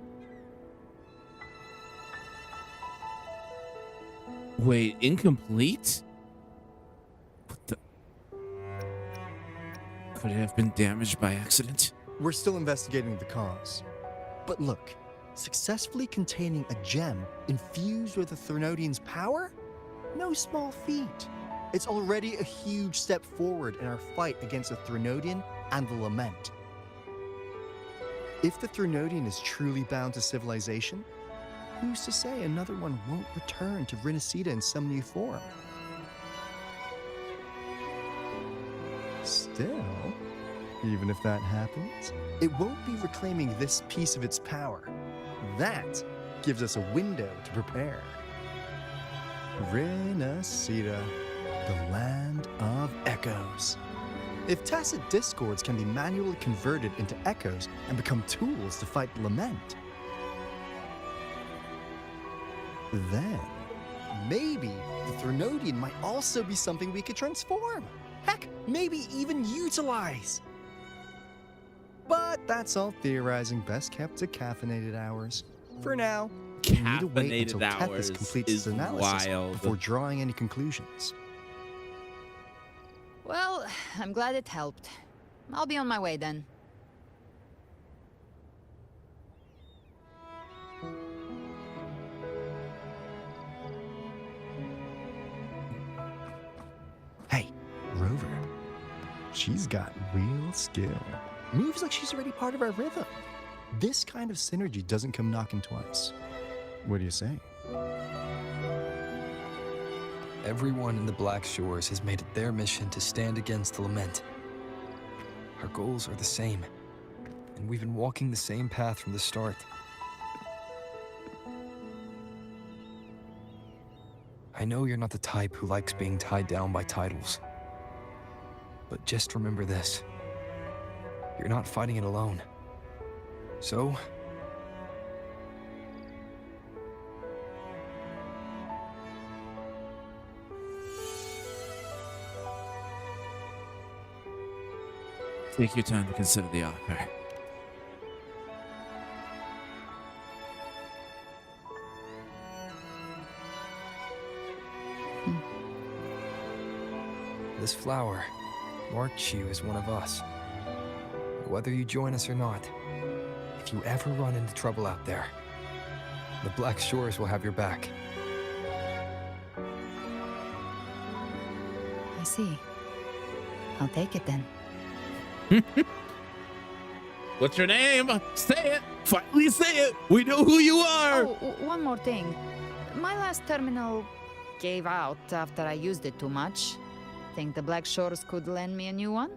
Wait, incomplete? What the? Could it have been damaged by accident? We're still investigating the cause. But look, successfully containing a gem infused with the Threnodian's power? No small feat. It's already a huge step forward in our fight against the Threnodian and the Lament. If the Threnodian is truly bound to civilization, who's to say another one won't return to Renacida in some new form? Still, even if that happens, it won't be reclaiming this piece of its power. That gives us a window to prepare. Renacida, the land of echoes. If tacit discords can be manually converted into echoes and become tools to fight the Lament, then maybe the Threnodian might also be something we could transform. Heck, maybe even utilize. But that's all theorizing, best kept to caffeinated hours. For now, we need to wait until Tethys completes his analysis before drawing any conclusions. Well, I'm glad it helped. I'll be on my way then. Hey, Rover. She's got real skill. Moves like she's already part of our rhythm. This kind of synergy doesn't come knocking twice. What do you say? Everyone in the Black Shores has made it their mission to stand against the Lament. Our goals are the same, and we've been walking the same path from the start. I know you're not the type who likes being tied down by titles, but just remember this. You're not fighting it alone. So, take your time to consider the offer. this flower marks you as one of us. Whether you join us or not, if you ever run into trouble out there, the Black Shores will have your back. I see. I'll take it then. What's your name? Say it! Finally say it! We know who you are! Oh, one more thing. My last terminal gave out after I used it too much. Think the Black Shores could lend me a new one?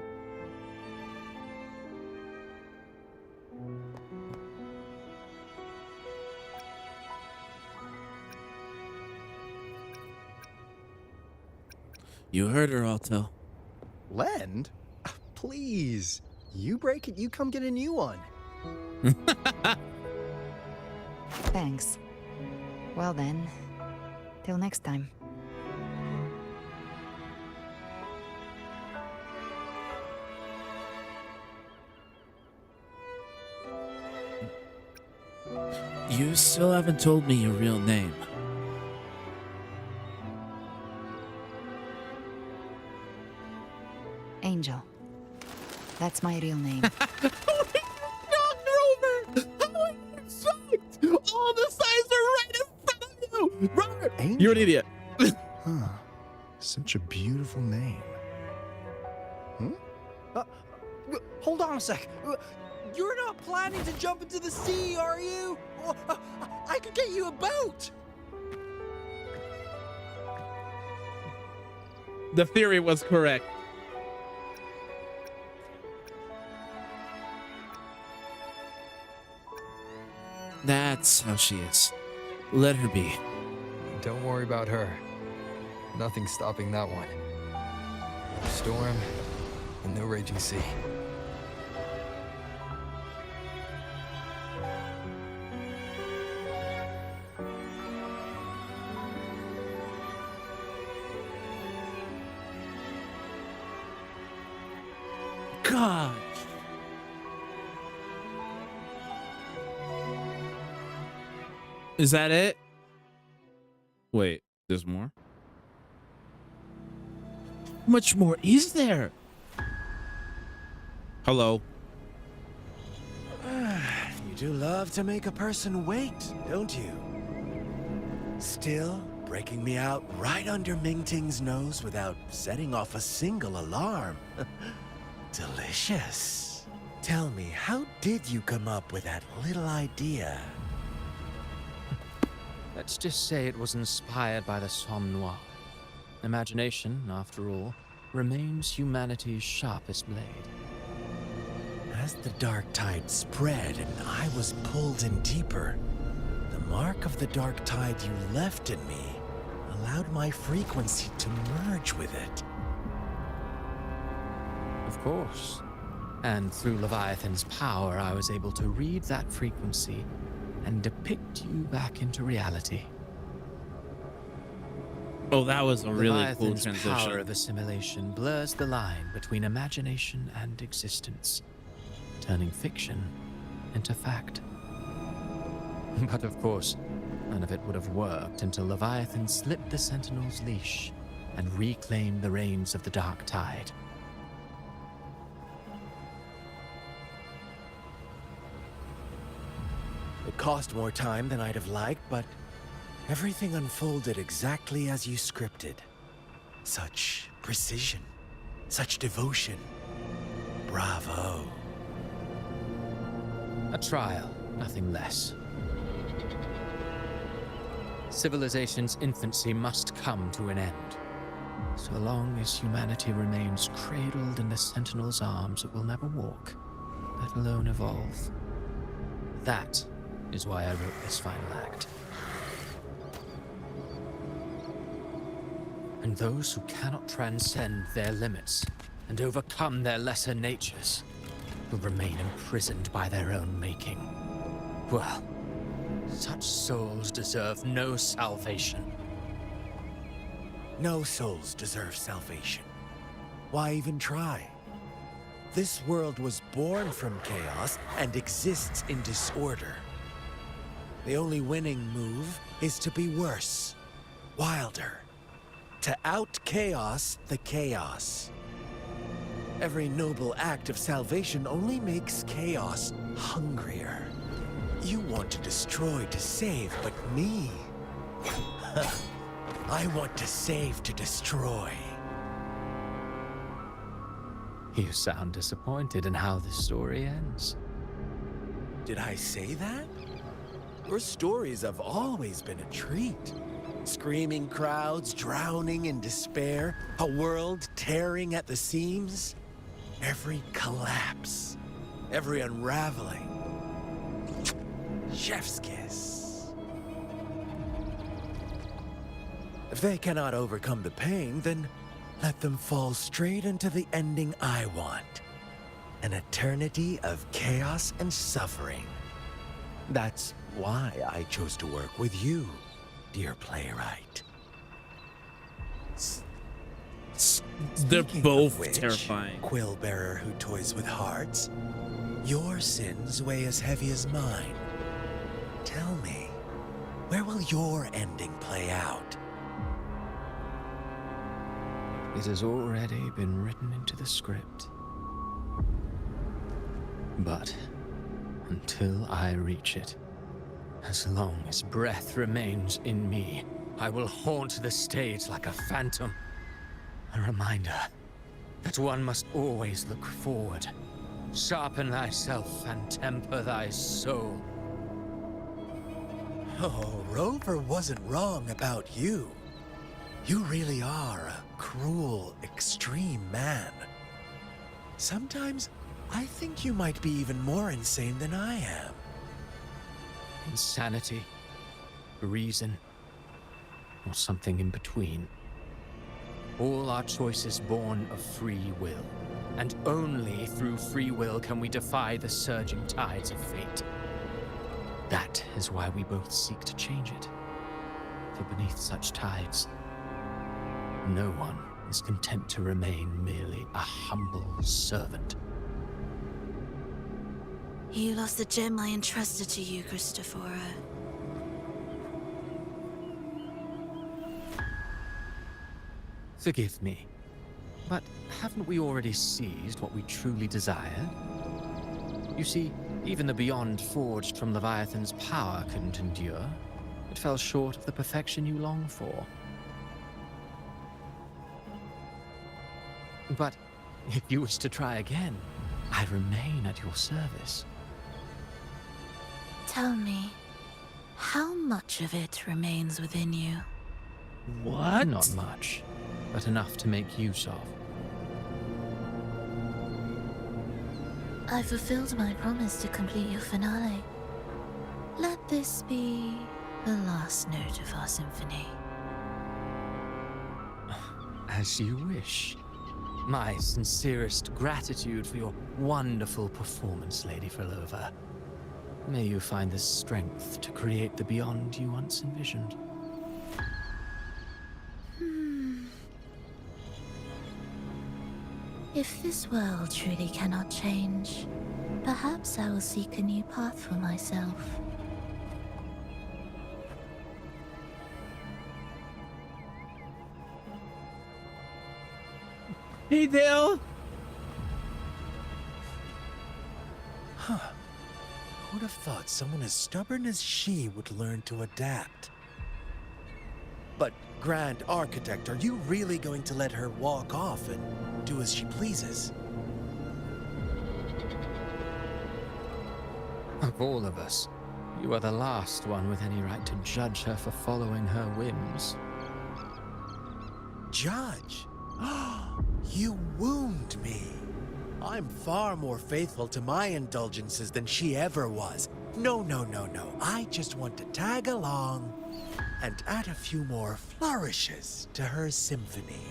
You heard her, Alto. Lend? Please. You break it, you come get a new one. Thanks. Well then, till next time. You still haven't told me your real name. Angel. That's my real name. Rover! How are you shocked? All the signs are right in front of you! Robert! Angel? You're an idiot. Huh. Such a beautiful name. Hold on a sec. You're not planning to jump into the sea, are you? I could get you a boat. The theory was correct. That's how she is. Let her be. Don't worry about her. Nothing's stopping that one. Storm and no raging sea. God. Is that it? Wait, there's more? How much more is there? Hello. You do love to make a person wait, don't you? Still breaking me out right under Mingting's nose without setting off a single alarm. Delicious. Tell me, how did you come up with that little idea? Let's just say it was inspired by the Somme Noir. Imagination, after all, remains humanity's sharpest blade. As the dark tide spread and I was pulled in deeper, the mark of the dark tide you left in me allowed my frequency to merge with it. Of course. And through Leviathan's power, I was able to read that frequency and depict you back into reality. Oh, that was a really cool Leviathan's transition. power of assimilation blurs the line between imagination and existence, turning fiction into fact. But of course, none of it would have worked until Leviathan slipped the Sentinel's leash and reclaimed the reins of the Dark Tide. It cost more time than I'd have liked, but everything unfolded exactly as you scripted. Such precision, such devotion. Bravo. A trial, nothing less. Civilization's infancy must come to an end. So long as humanity remains cradled in the Sentinel's arms, it will never walk, let alone evolve. That is why I wrote this final act. And those who cannot transcend their limits and overcome their lesser natures will remain imprisoned by their own making. Well, such souls deserve no salvation. No souls deserve salvation. Why even try? This world was born from chaos and exists in disorder. The only winning move is to be worse, wilder, to out-chaos the chaos. Every noble act of salvation only makes chaos hungrier. You want to destroy to save, but me? I want to save to destroy. You sound disappointed in how this story ends. Did I say that? Your stories have always been a treat. Screaming crowds drowning in despair, a world tearing at the seams. Every collapse, every unraveling. Chef's kiss. If they cannot overcome the pain, then let them fall straight into the ending I want. An eternity of chaos and suffering. That's why I chose to work with you, dear playwright. They're both of which, terrifying. Quill bearer who toys with hearts, your sins weigh as heavy as mine. Tell me, where will your ending play out? It has already been written into the script. But until I reach it, as long as breath remains in me, I will haunt the stage like a phantom. A reminder that one must always look forward. Sharpen thyself and temper thy soul. Oh, Rover wasn't wrong about you. You really are a cruel, extreme man. Sometimes I think you might be even more insane than I am. Insanity, reason, or something in between. All our choices born of free will. And only through free will can we defy the surging tides of fate. That is why we both seek to change it. For beneath such tides, no one is content to remain merely a humble servant. You lost the gem I entrusted to you, Cristoforo. Forgive me, but haven't we already seized what we truly desired? You see, even the beyond forged from Leviathan's power couldn't endure. It fell short of the perfection you long for. But if you wish to try again, I remain at your service. Tell me, how much of it remains within you? What? Not much, but enough to make use of. I fulfilled my promise to complete your finale. Let this be the last note of our symphony. As you wish. My sincerest gratitude for your wonderful performance, Lady Frolova. May you find the strength to create the beyond you once envisioned. If this world truly cannot change, perhaps I will seek a new path for myself. Hey, Dale! Huh. Who would have thought someone as stubborn as she would learn to adapt? But, Grand Architect, are you really going to let her walk off and do as she pleases? Of all of us, you are the last one with any right to judge her for following her whims. Judge? You wound me. I'm far more faithful to my indulgences than she ever was. No. I just want to tag along and add a few more flourishes to her symphony.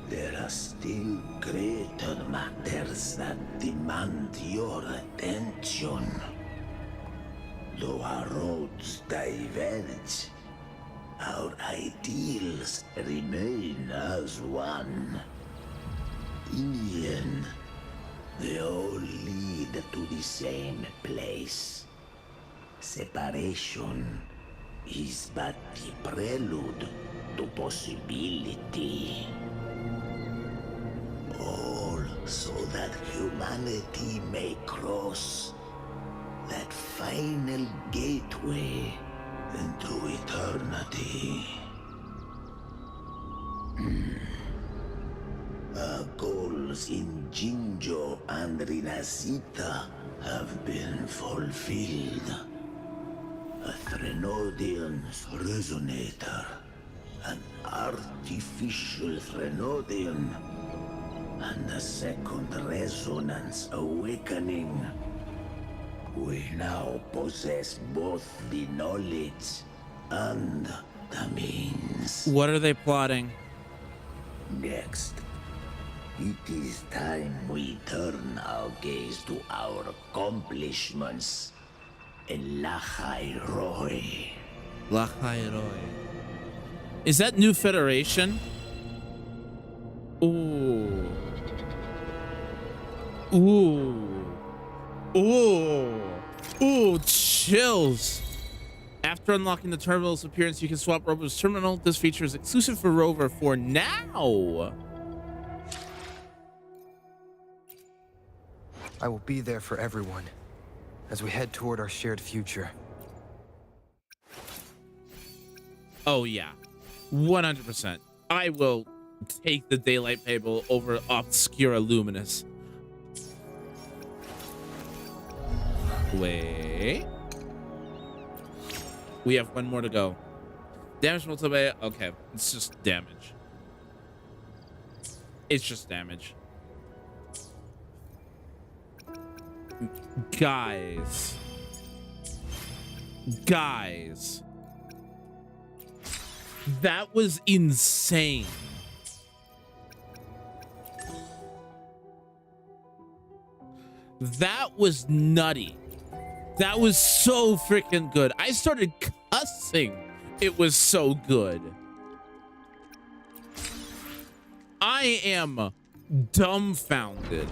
There are still greater matters that demand your attention. Though our roads diverge, our ideals remain as one. In the end, they all lead to the same place. Separation is but the prelude to possibility. All so that humanity may cross that final gateway into eternity. Our goals in Jinjo and Rinasita have been fulfilled. A Threnodian's resonator, an artificial Threnodian, and a second resonance awakening. We now possess both the knowledge and the means. What are they plotting? Next, it is time we turn our gaze to our accomplishments in Lahai Roy. Lahai Roy. Is that New Federation? Ooh. Ooh. Ooh. Ooh, chills. After unlocking the terminal's appearance, you can swap Rover's terminal. This feature is exclusive for Rover for now. I will be there for everyone as we head toward our shared future. Oh, yeah. 100%. I will take the Daylight Fable over Obscura Luminous. Wait. We have one more to go. Damage multiplier. Okay, it's just damage. It's just damage. Guys. That was insane. That was nutty. That was so freaking good. I started cussing. It was so good. I am dumbfounded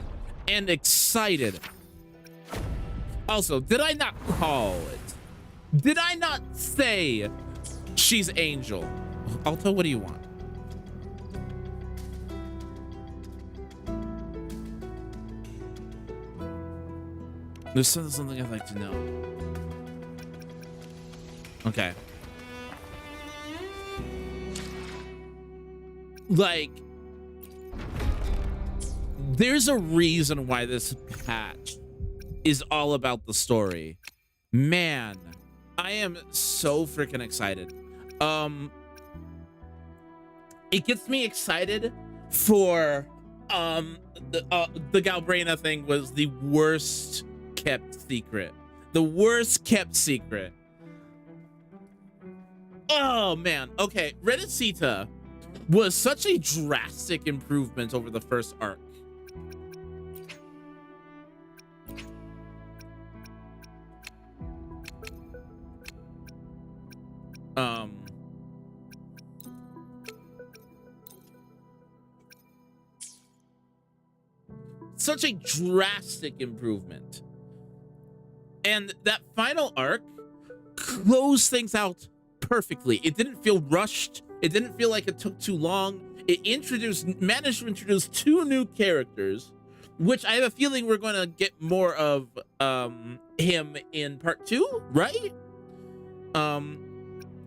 and excited. Also, did I not call it? Did I not say she's Angel? Alto, what do you want? There's something I'd like to know. Okay. Like, there's a reason why this patch is all about the story. Man, I am so freaking excited. It gets me excited for the Galbraina thing was the worst kept secret. The worst kept secret. Oh man. Okay, Renacita was such a drastic improvement over the first arc. Such a drastic improvement. And that final arc closed things out perfectly. It didn't feel rushed. It didn't feel like it took too long. It managed to introduce 2 new characters, which I have a feeling we're going to get more of him in part 2, right?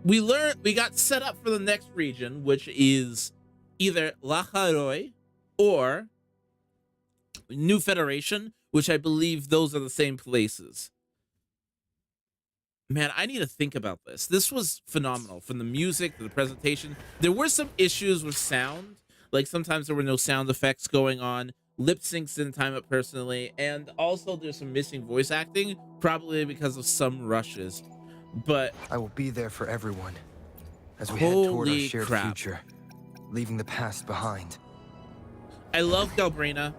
We got set up for the next region, which is either Lacharoy or New Federation, which I believe those are the same places. Man, I need to think about this. This was phenomenal. From the music to the presentation. There were some issues with sound. Like sometimes there were no sound effects going on. Lip syncs didn't time it personally. And also there's some missing voice acting, probably because of some rushes. But I will be there for everyone as we head toward our shared future, leaving the past behind. I love Galbraina.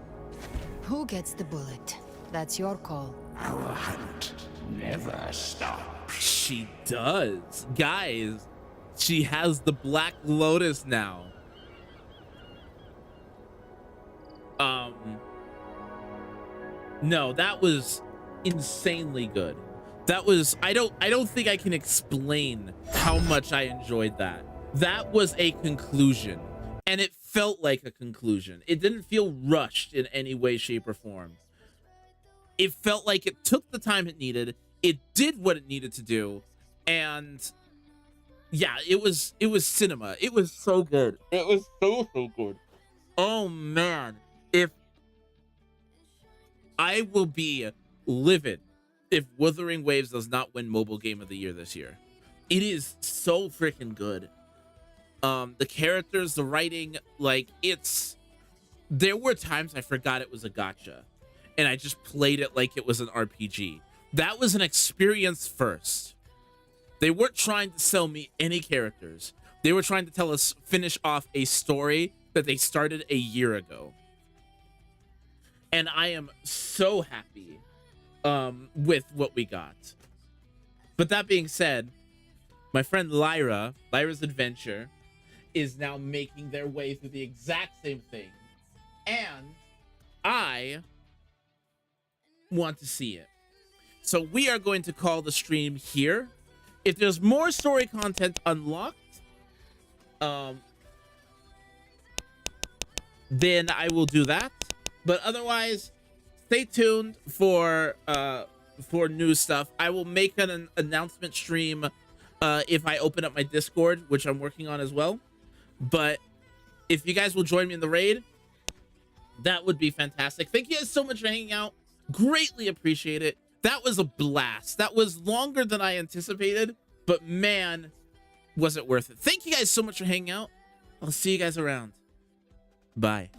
Who gets the bullet? That's your call. Our hunt never stops. She does. Guys, she has the Black Lotus now. No, that was insanely good. That was, I don't think I can explain how much I enjoyed that. That was a conclusion, and it felt like a conclusion. It didn't feel rushed in any way, shape, or form. It felt like it took the time it needed. It did what it needed to do, and yeah, it was cinema. It was so good. It was so good. Oh man, if I will be livid if Wuthering Waves does not win Mobile Game of the Year this year. It is so freaking good. The characters, the writing, like there were times I forgot it was a gacha and I just played it like it was an RPG. That was an experience first. They weren't trying to sell me any characters. They were trying to finish off a story that they started a year ago. And I am so happy with what we got. But that being said, my friend Lyra's Adventure, is now making their way through the exact same thing. And I want to see it. So we are going to call the stream here. If there's more story content unlocked, then I will do that. But otherwise, stay tuned for new stuff. I will make an announcement stream if I open up my Discord, which I'm working on as well. But if you guys will join me in the raid, that would be fantastic. Thank you guys so much for hanging out. Greatly appreciate it. That was a blast. That was longer than I anticipated, but man, was it worth it. Thank you guys so much for hanging out. I'll see you guys around. Bye.